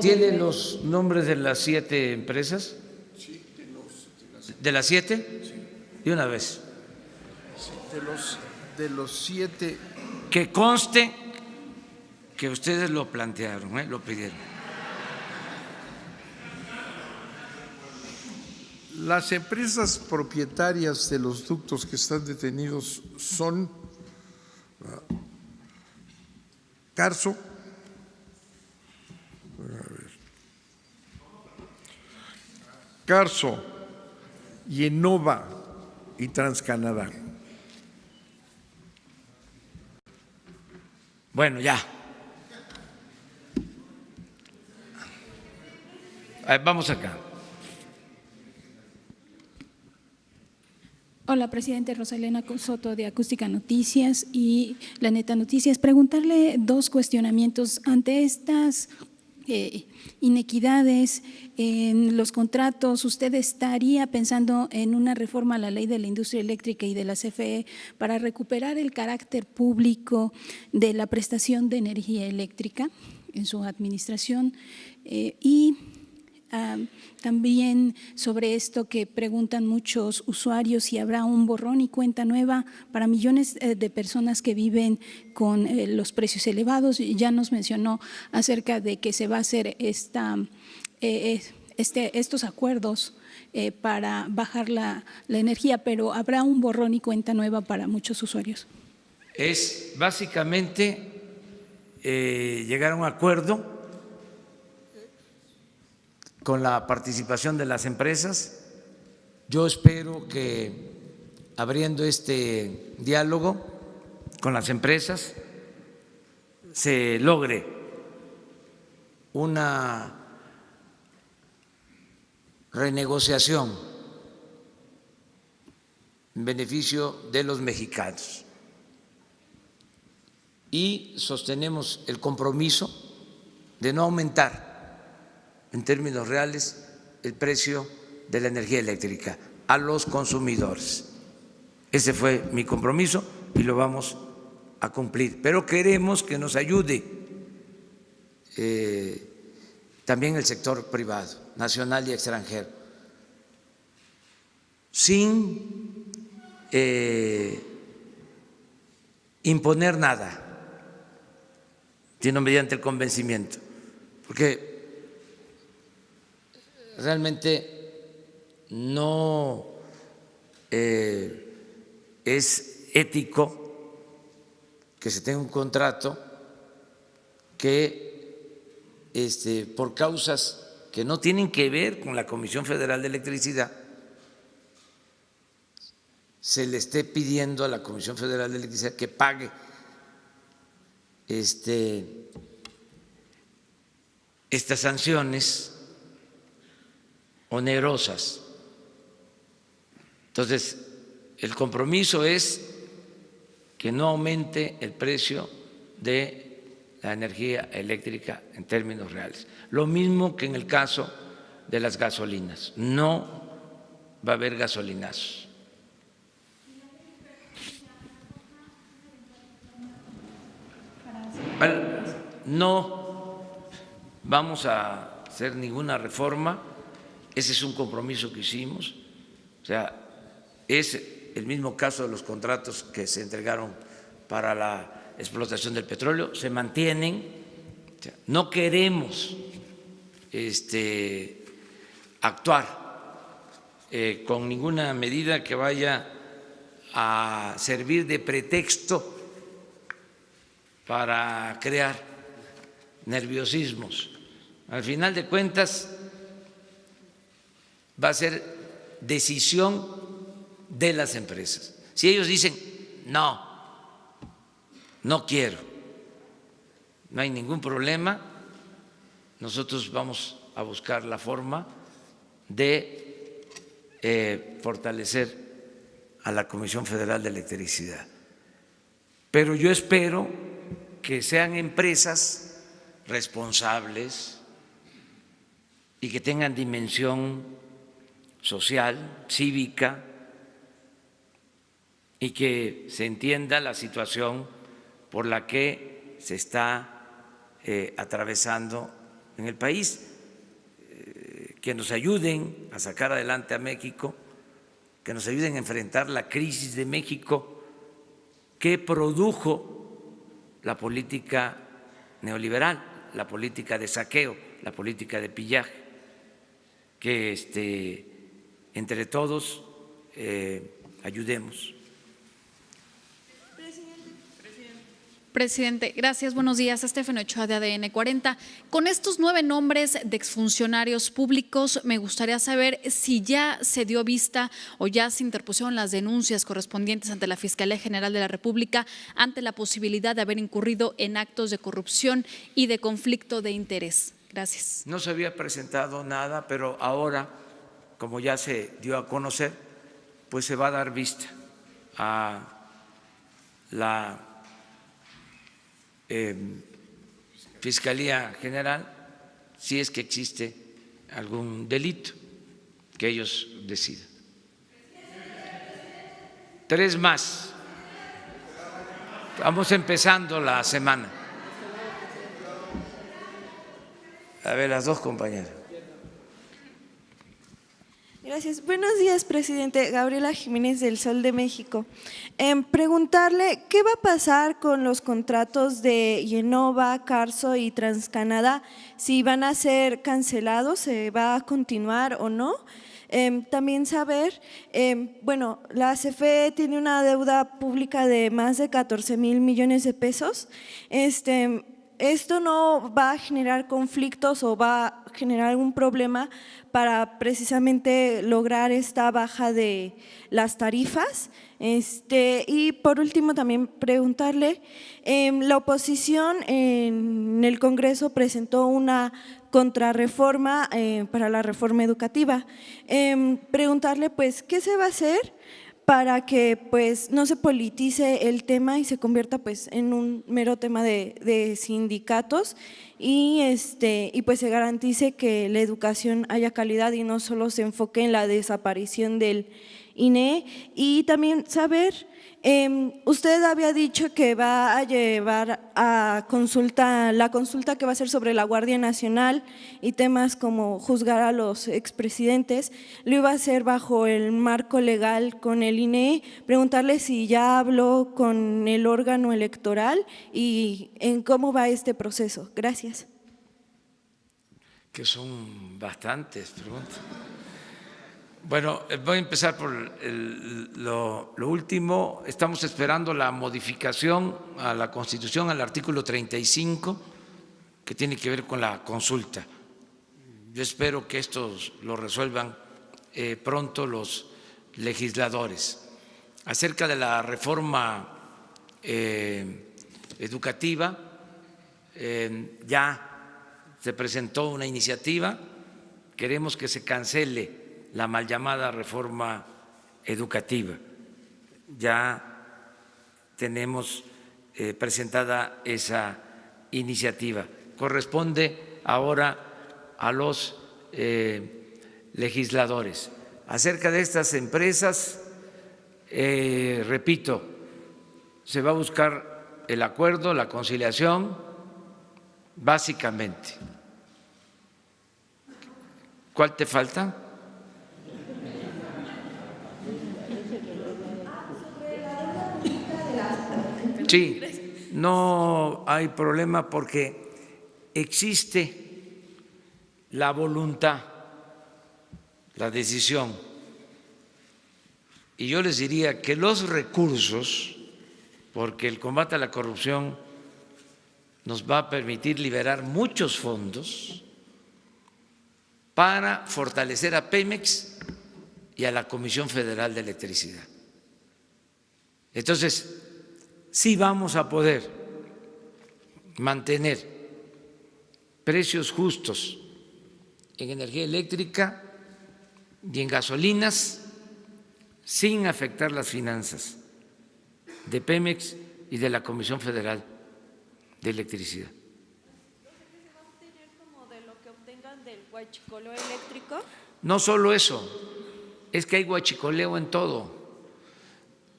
¿Tiene los nombres de las 7 empresas? Sí, ¿de las 7? Sí. De una vez. De los 7. Que conste que ustedes lo plantearon, lo pidieron. Las empresas propietarias de los ductos que están detenidos son Carso, Carso, Yenova y Transcanadá. Bueno, ya. Vamos acá. Hola, presidente. Rosalena Soto de Acústica Noticias y La Neta Noticias. Preguntarle 2 cuestionamientos ante estas inequidades en los contratos. ¿Usted estaría pensando en una reforma a la ley de la industria eléctrica y de la CFE para recuperar el carácter público de la prestación de energía eléctrica en su administración? También sobre esto que preguntan muchos usuarios, si habrá un borrón y cuenta nueva para millones de personas que viven con los precios elevados. Ya nos mencionó acerca de que se va a hacer estos acuerdos para bajar la energía, pero ¿habrá un borrón y cuenta nueva para muchos usuarios? Es básicamente llegar a un acuerdo con la participación de las empresas. Yo espero que abriendo este diálogo con las empresas se logre una renegociación en beneficio de los mexicanos. Y sostenemos el compromiso de no aumentar en términos reales el precio de la energía eléctrica a los consumidores. Ese fue mi compromiso y lo vamos a cumplir. Pero queremos que nos ayude también el sector privado, nacional y extranjero, sin imponer nada, sino mediante el convencimiento, porque realmente no es ético que se tenga un contrato que por causas que no tienen que ver con la Comisión Federal de Electricidad se le esté pidiendo a la Comisión Federal de Electricidad que pague estas sanciones onerosas. Entonces, el compromiso es que no aumente el precio de la energía eléctrica en términos reales. Lo mismo que en el caso de las gasolinas. No va a haber gasolinazos. No vamos a hacer ninguna reforma. Ese es un compromiso que hicimos, o sea, es el mismo caso de los contratos que se entregaron para la explotación del petróleo, se mantienen. O sea, no queremos actuar con ninguna medida que vaya a servir de pretexto para crear nerviosismos. Al final de cuentas, va a ser decisión de las empresas. Si ellos dicen, no quiero, no hay ningún problema, nosotros vamos a buscar la forma de fortalecer a la Comisión Federal de Electricidad. Pero yo espero que sean empresas responsables y que tengan dimensión social, cívica, y que se entienda la situación por la que se está atravesando en el país, que nos ayuden a sacar adelante a México, que nos ayuden a enfrentar la crisis de México que produjo la política neoliberal, la política de saqueo, la política de pillaje, que entre todos ayudemos. Presidente, gracias. Buenos días. Estefano Ochoa de ADN 40. Con estos 9 nombres de exfuncionarios públicos, me gustaría saber si ya se dio vista o ya se interpusieron las denuncias correspondientes ante la Fiscalía General de la República ante la posibilidad de haber incurrido en actos de corrupción y de conflicto de interés. Gracias. No se había presentado nada, pero ahora, como ya se dio a conocer, pues se va a dar vista a la Fiscalía General si es que existe algún delito que ellos decidan. 3 más. Vamos empezando la semana. A ver, las 2 compañeras. Gracias. Buenos días, presidente. Gabriela Jiménez del Sol de México. Preguntarle qué va a pasar con los contratos de Yenova, Carso y TransCanadá, si van a ser cancelados, se va a continuar o no. También saber, bueno, la CFE tiene una deuda pública de más de 14,000 millones de pesos. ¿Esto no va a generar conflictos o va a generar algún problema para precisamente lograr esta baja de las tarifas? Y por último también preguntarle, la oposición en el Congreso presentó una contrarreforma para la reforma educativa. Preguntarle pues, ¿qué se va a hacer para que pues no se politice el tema y se convierta pues en un mero tema de sindicatos y pues se garantice que la educación haya calidad y no solo se enfoque en la desaparición del INE? Y también saber, usted había dicho que va a llevar a consulta, la consulta que va a ser sobre la Guardia Nacional y temas como juzgar a los expresidentes, lo iba a hacer bajo el marco legal con el INE. Preguntarle si ya habló con el órgano electoral y en cómo va este proceso. Gracias. Que son bastantes preguntas. Bueno, voy a empezar por lo último. Estamos esperando la modificación a la Constitución, al artículo 35, que tiene que ver con la consulta. Yo espero que esto lo resuelvan pronto los legisladores. Acerca de la reforma educativa, ya se presentó una iniciativa, queremos que se cancele la mal llamada reforma educativa. Ya tenemos presentada esa iniciativa. Corresponde ahora a los legisladores. Acerca de estas empresas, repito, se va a buscar el acuerdo, la conciliación, básicamente. ¿Cuál te falta? Sí, no hay problema porque existe la voluntad, la decisión. Y yo les diría que los recursos, porque el combate a la corrupción nos va a permitir liberar muchos fondos para fortalecer a Pemex y a la Comisión Federal de Electricidad. Entonces, sí vamos a poder mantener precios justos en energía eléctrica y en gasolinas sin afectar las finanzas de Pemex y de la Comisión Federal de Electricidad. ¿Va a obtener como de lo que obtengan del huachicoleo eléctrico? No solo eso, es que hay huachicoleo en todo.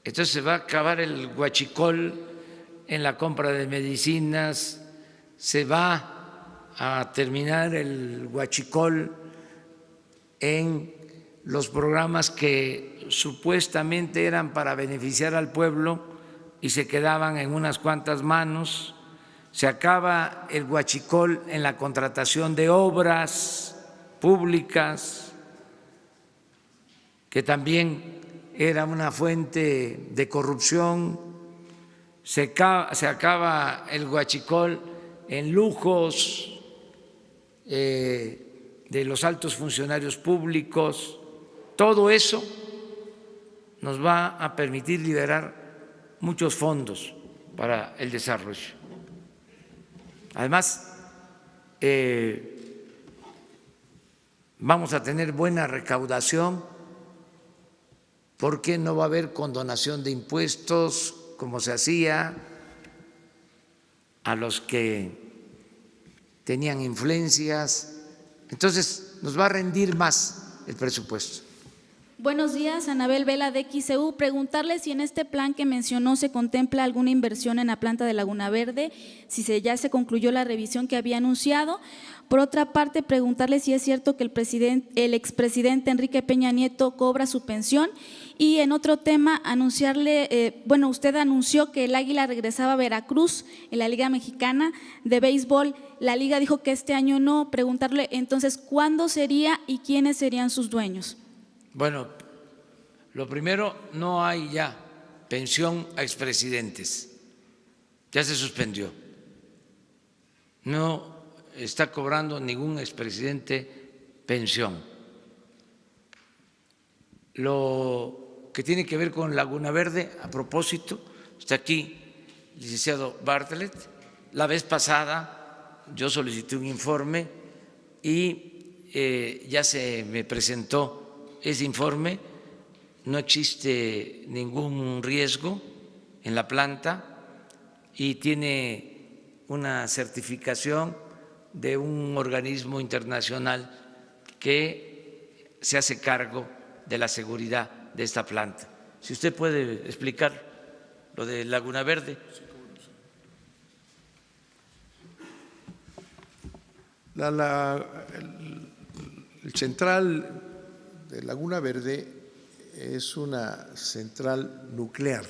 Entonces se va a acabar el huachicol en la compra de medicinas, se va a terminar el huachicol en los programas que supuestamente eran para beneficiar al pueblo y se quedaban en unas cuantas manos. Se acaba el huachicol en la contratación de obras públicas, que también era una fuente de corrupción. Se acaba el huachicol en lujos de los altos funcionarios públicos. Todo eso nos va a permitir liberar muchos fondos para el desarrollo. Además, vamos a tener buena recaudación porque no va a haber condonación de impuestos como se hacía a los que tenían influencias. Entonces, nos va a rendir más el presupuesto. Buenos días, Anabel Vela de XEU. Preguntarle si en este plan que mencionó se contempla alguna inversión en la planta de Laguna Verde, si ya se concluyó la revisión que había anunciado. Por otra parte, preguntarle si es cierto que el expresidente Enrique Peña Nieto cobra su pensión. Y en otro tema, anunciarle, usted anunció que el Águila regresaba a Veracruz en la Liga Mexicana de Béisbol. La Liga dijo que este año no. Preguntarle entonces, ¿cuándo sería y quiénes serían sus dueños? Bueno, lo primero, no hay ya pensión a expresidentes, ya se suspendió. No está cobrando ningún expresidente pensión. Lo que tiene que ver con Laguna Verde, a propósito, está aquí el licenciado Bartlett. La vez pasada yo solicité un informe y ya se me presentó ese informe. No existe ningún riesgo en la planta y tiene una certificación de un organismo internacional que se hace cargo de la seguridad de esta planta. Si usted puede explicar lo de Laguna Verde. El central de Laguna Verde es una central nuclear.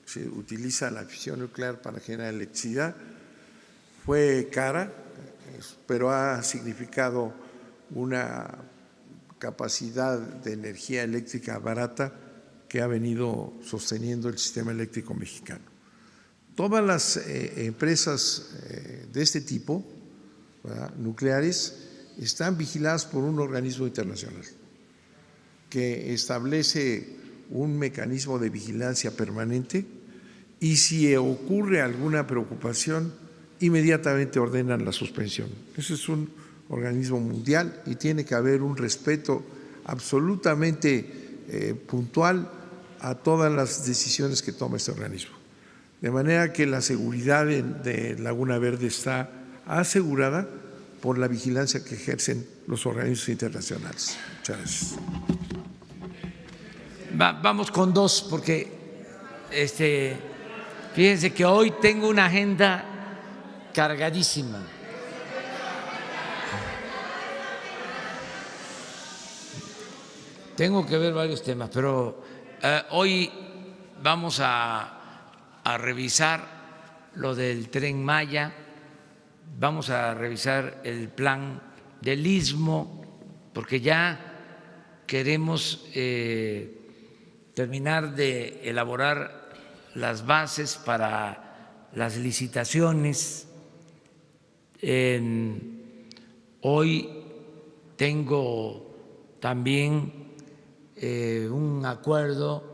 Se utiliza la fisión nuclear para generar electricidad. Fue cara, pero ha significado una capacidad de energía eléctrica barata que ha venido sosteniendo el sistema eléctrico mexicano. Todas las empresas de este tipo, ¿verdad?, nucleares, están vigiladas por un organismo internacional que establece un mecanismo de vigilancia permanente y si ocurre alguna preocupación, inmediatamente ordenan la suspensión. Ese es un organismo mundial y tiene que haber un respeto absolutamente puntual a todas las decisiones que toma este organismo. De manera que la seguridad de Laguna Verde está asegurada por la vigilancia que ejercen los organismos internacionales. Muchas gracias. Vamos con dos, porque fíjense que hoy tengo una agenda cargadísima. Tengo que ver varios temas, pero hoy vamos a revisar lo del Tren Maya, vamos a revisar el plan del Istmo, porque ya queremos terminar de elaborar las bases para las licitaciones. Hoy tengo también un acuerdo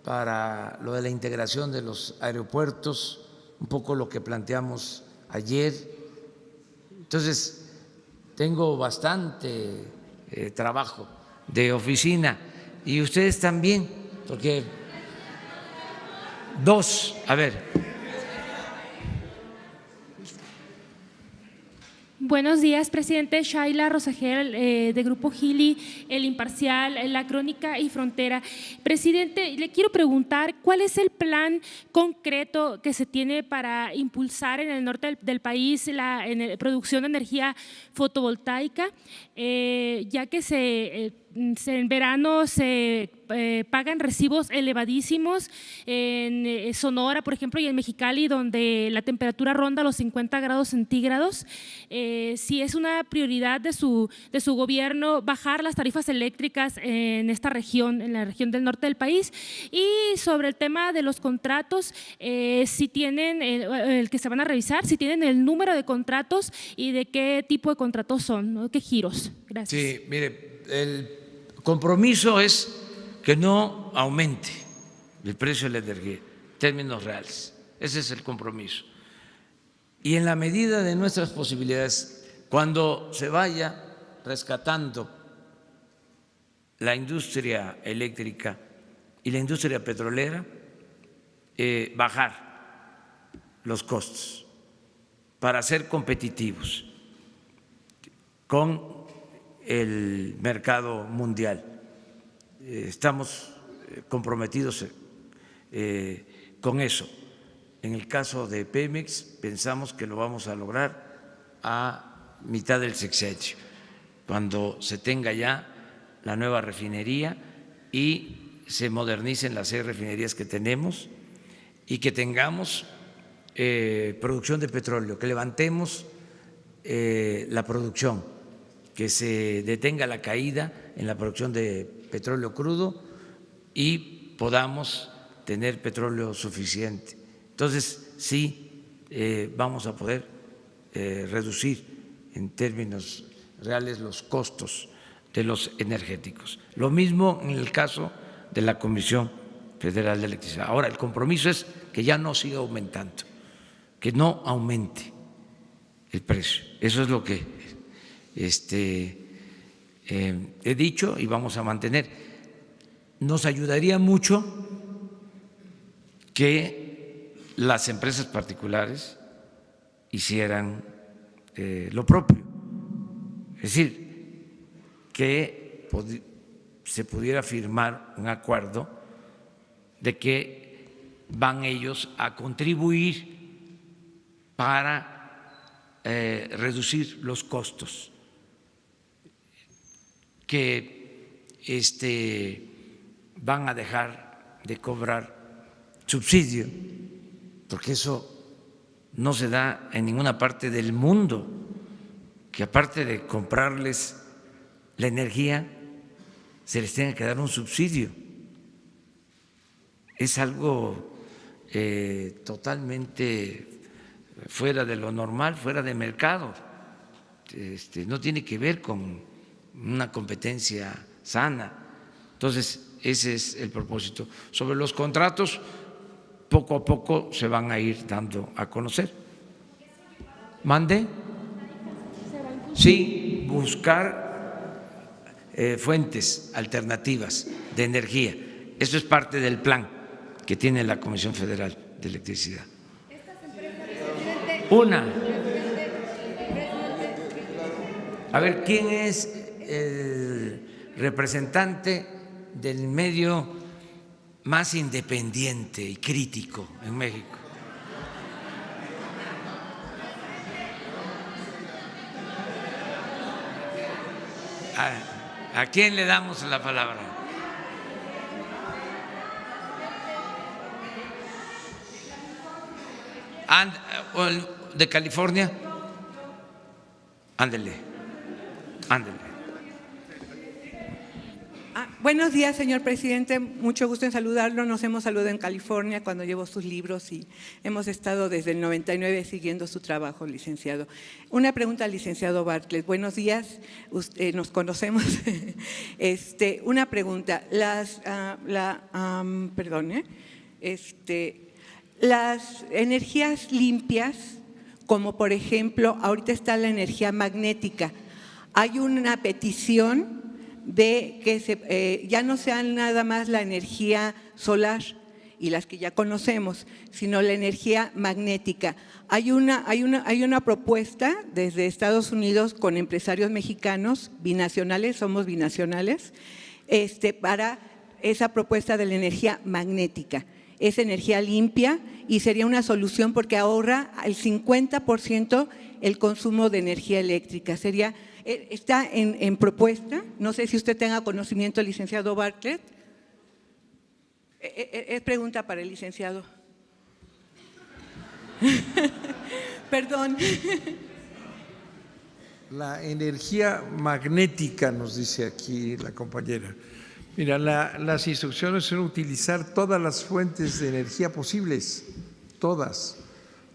para lo de la integración de los aeropuertos, un poco lo que planteamos ayer. Entonces, tengo bastante trabajo de oficina y ustedes también, porque a ver. Buenos días, presidente. Shaila Rosagel, de Grupo Gili, El Imparcial, La Crónica y Frontera. Presidente, le quiero preguntar cuál es el plan concreto que se tiene para impulsar en el norte del país la producción de energía fotovoltaica, ya que en verano se pagan recibos elevadísimos en Sonora, por ejemplo, y en Mexicali, donde la temperatura ronda los 50 grados centígrados. Si es una prioridad de su gobierno bajar las tarifas eléctricas en esta región, en la región del norte del país. Y sobre el tema de los contratos, si tienen el que se van a revisar, si tienen el número de contratos y de qué tipo de contratos son, ¿no? ¿Qué giros? Gracias. Sí, mire, el compromiso es que no aumente el precio de la energía en términos reales. Ese es el compromiso. Y en la medida de nuestras posibilidades, cuando se vaya rescatando la industria eléctrica y la industria petrolera, bajar los costos para ser competitivos con el mercado mundial. Estamos comprometidos con eso. En el caso de Pemex, pensamos que lo vamos a lograr a mitad del sexenio, cuando se tenga ya la nueva refinería y se modernicen las 6 refinerías que tenemos y que tengamos producción de petróleo, que levantemos la producción, que se detenga la caída en la producción de petróleo crudo y podamos tener petróleo suficiente. Entonces, sí, vamos a poder reducir en términos reales los costos de los energéticos. Lo mismo en el caso de la Comisión Federal de Electricidad. Ahora, el compromiso es que ya no siga aumentando, que no aumente el precio. Eso es lo que he dicho y vamos a mantener. Nos ayudaría mucho que las empresas particulares hicieran lo propio, es decir, que se pudiera firmar un acuerdo de que van ellos a contribuir para reducir los costos, que van a dejar de cobrar subsidio, porque eso no se da en ninguna parte del mundo, que aparte de comprarles la energía, se les tenga que dar un subsidio. Es algo totalmente fuera de lo normal, fuera de mercado. No tiene que ver con una competencia sana. Entonces, ese es el propósito. Sobre los contratos, poco a poco se van a ir dando a conocer. ¿Mande? Sí, buscar fuentes alternativas de energía. Eso es parte del plan que tiene la Comisión Federal de Electricidad. Una. A ver, ¿quién es el representante del medio más independiente y crítico en México? ¿A quién le damos la palabra? ¿De California? Ándele. Buenos días, señor presidente. Mucho gusto en saludarlo. Nos hemos saludado en California cuando llevo sus libros y hemos estado desde el 99 siguiendo su trabajo, licenciado. Una pregunta al licenciado Bartlett. Buenos días, nos conocemos. Una pregunta. Las energías limpias, como por ejemplo, ahorita está la energía magnética. Hay una petición de que ya no sean nada más la energía solar y las que ya conocemos, sino la energía magnética. Hay una propuesta desde Estados Unidos con empresarios mexicanos binacionales, somos binacionales, para esa propuesta de la energía magnética. Es energía limpia y sería una solución porque ahorra el 50% el consumo de energía eléctrica. Está en propuesta, no sé si usted tenga conocimiento, licenciado Bartlett. Es pregunta para el licenciado. Perdón. La energía magnética, nos dice aquí la compañera. Mira, las instrucciones son utilizar todas las fuentes de energía posibles, todas,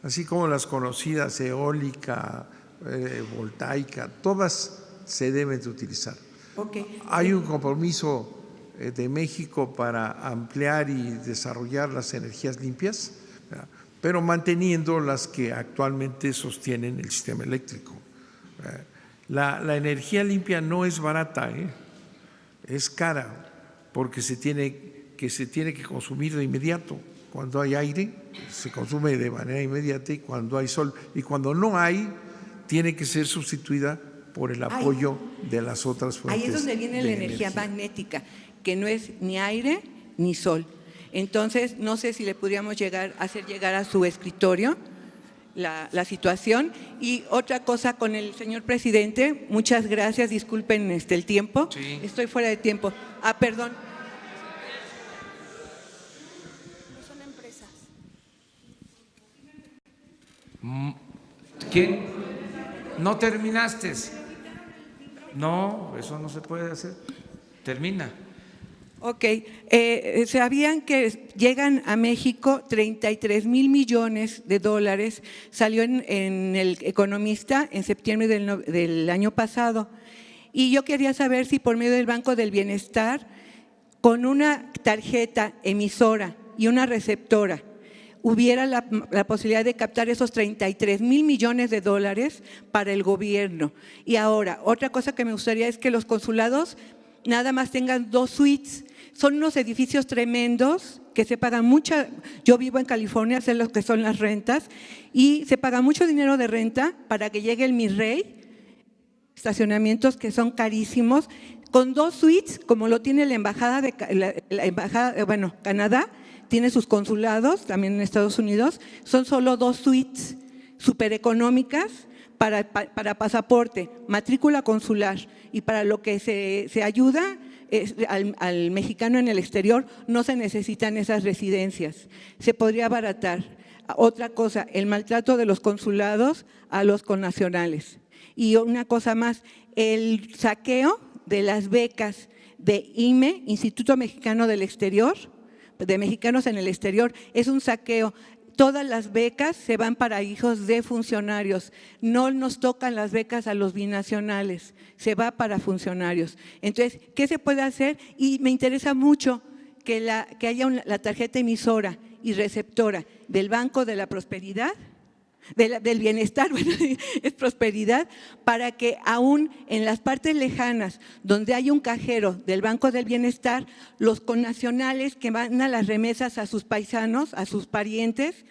así como las conocidas eólica, voltaica, todas se deben de utilizar. Okay. Hay un compromiso de México para ampliar y desarrollar las energías limpias, ¿verdad?, pero manteniendo las que actualmente sostienen el sistema eléctrico. La energía limpia no es barata, es cara, porque se tiene que consumir de inmediato. Cuando hay aire, se consume de manera inmediata, y cuando hay sol. Y cuando no hay, tiene que ser sustituida por el apoyo de las otras fuentes. Ahí es donde viene la energía magnética, que no es ni aire ni sol. Entonces, no sé si le podríamos hacer llegar a su escritorio la situación. Y otra cosa con el señor presidente, muchas gracias, disculpen el tiempo, sí. Estoy fuera de tiempo. Perdón. Son empresas. ¿Quién? ¿No terminaste? No, eso no se puede hacer. Termina. Ok, ¿sabían que llegan a México 33,000 millones de dólares? Salió en El Economista en septiembre del año pasado. Y yo quería saber si por medio del Banco del Bienestar, con una tarjeta emisora y una receptora, hubiera la posibilidad de captar esos 33,000 millones de dólares para el gobierno. Y ahora, otra cosa que me gustaría es que los consulados nada más tengan 2 suites. Son unos edificios tremendos que se pagan mucho. Yo vivo en California, sé lo que son las rentas, y se paga mucho dinero de renta para que llegue el Mi Rey, estacionamientos que son carísimos, con 2 suites, como lo tiene la embajada Canadá, tiene sus consulados también en Estados Unidos, son solo 2 suites súper económicas para pasaporte, matrícula consular, y para lo que se ayuda al mexicano en el exterior no se necesitan esas residencias, se podría abaratar. Otra cosa, el maltrato de los consulados a los connacionales. Y una cosa más, el saqueo de las becas de IME, Instituto Mexicano del Exterior, de mexicanos en el exterior, es un saqueo. Todas las becas se van para hijos de funcionarios, no nos tocan las becas a los binacionales, se va para funcionarios. Entonces, ¿qué se puede hacer? Y me interesa mucho que haya la tarjeta emisora y receptora del Banco de la Prosperidad, del Bienestar, bueno, es prosperidad, para que aún en las partes lejanas donde hay un cajero del Banco del Bienestar, los connacionales que van a las remesas a sus paisanos, a sus parientes,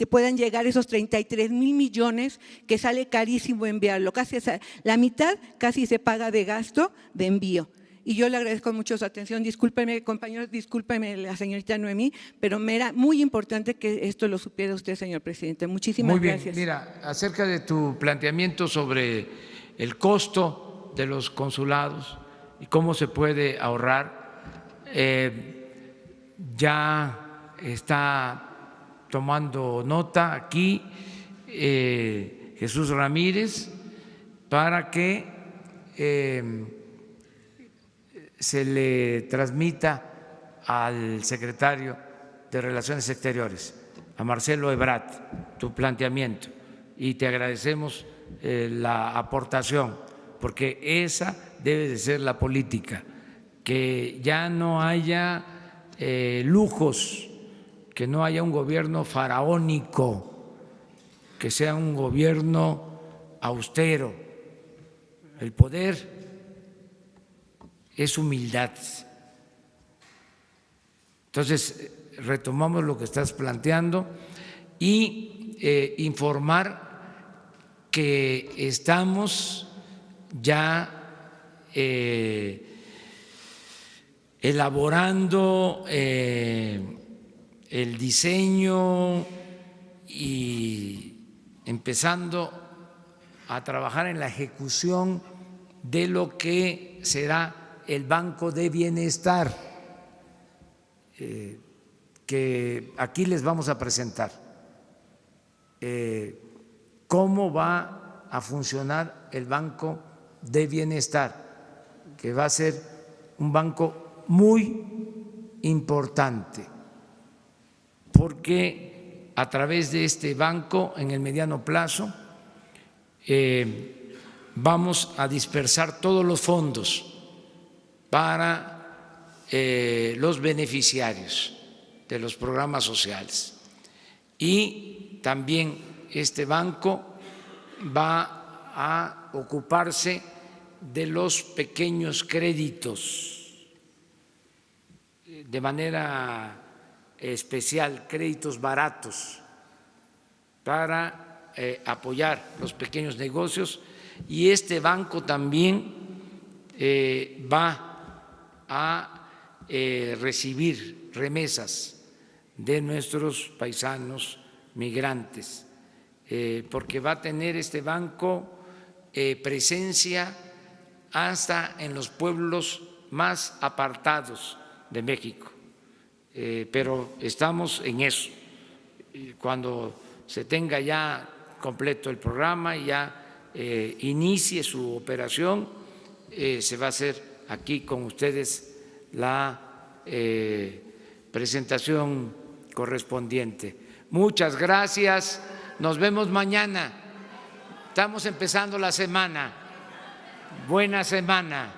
puedan llegar esos 33,000 millones que sale carísimo enviarlo. Casi la mitad casi se paga de gasto de envío. Y yo le agradezco mucho su atención. Discúlpeme, compañeros, discúlpeme la señorita Noemí, pero me era muy importante que esto lo supiera usted, señor presidente. Muchísimas gracias. Muy bien, mira, acerca de tu planteamiento sobre el costo de los consulados y cómo se puede ahorrar, ya está tomando nota aquí Jesús Ramírez para que se le transmita al secretario de Relaciones Exteriores, a Marcelo Ebrard, tu planteamiento, y te agradecemos la aportación, porque esa debe de ser la política, que ya no haya lujos, que no haya un gobierno faraónico, que sea un gobierno austero. El poder es humildad. Entonces, retomamos lo que estás planteando y informar que estamos ya elaborando el diseño y empezando a trabajar en la ejecución de lo que será el Banco de Bienestar, que aquí les vamos a presentar cómo va a funcionar el Banco de Bienestar, que va a ser un banco muy importante, porque a través de este banco, en el mediano plazo, vamos a dispersar todos los fondos para los beneficiarios de los programas sociales. Y también este banco va a ocuparse de los pequeños créditos, de manera especial, créditos baratos, para apoyar los pequeños negocios, y este banco también va a recibir remesas de nuestros paisanos migrantes, porque va a tener este banco presencia hasta en los pueblos más apartados de México, pero estamos en eso. Cuando se tenga ya completo el programa y ya inicie su operación, se va a hacer aquí con ustedes la presentación correspondiente. Muchas gracias, nos vemos mañana. Estamos empezando la semana. Buena semana.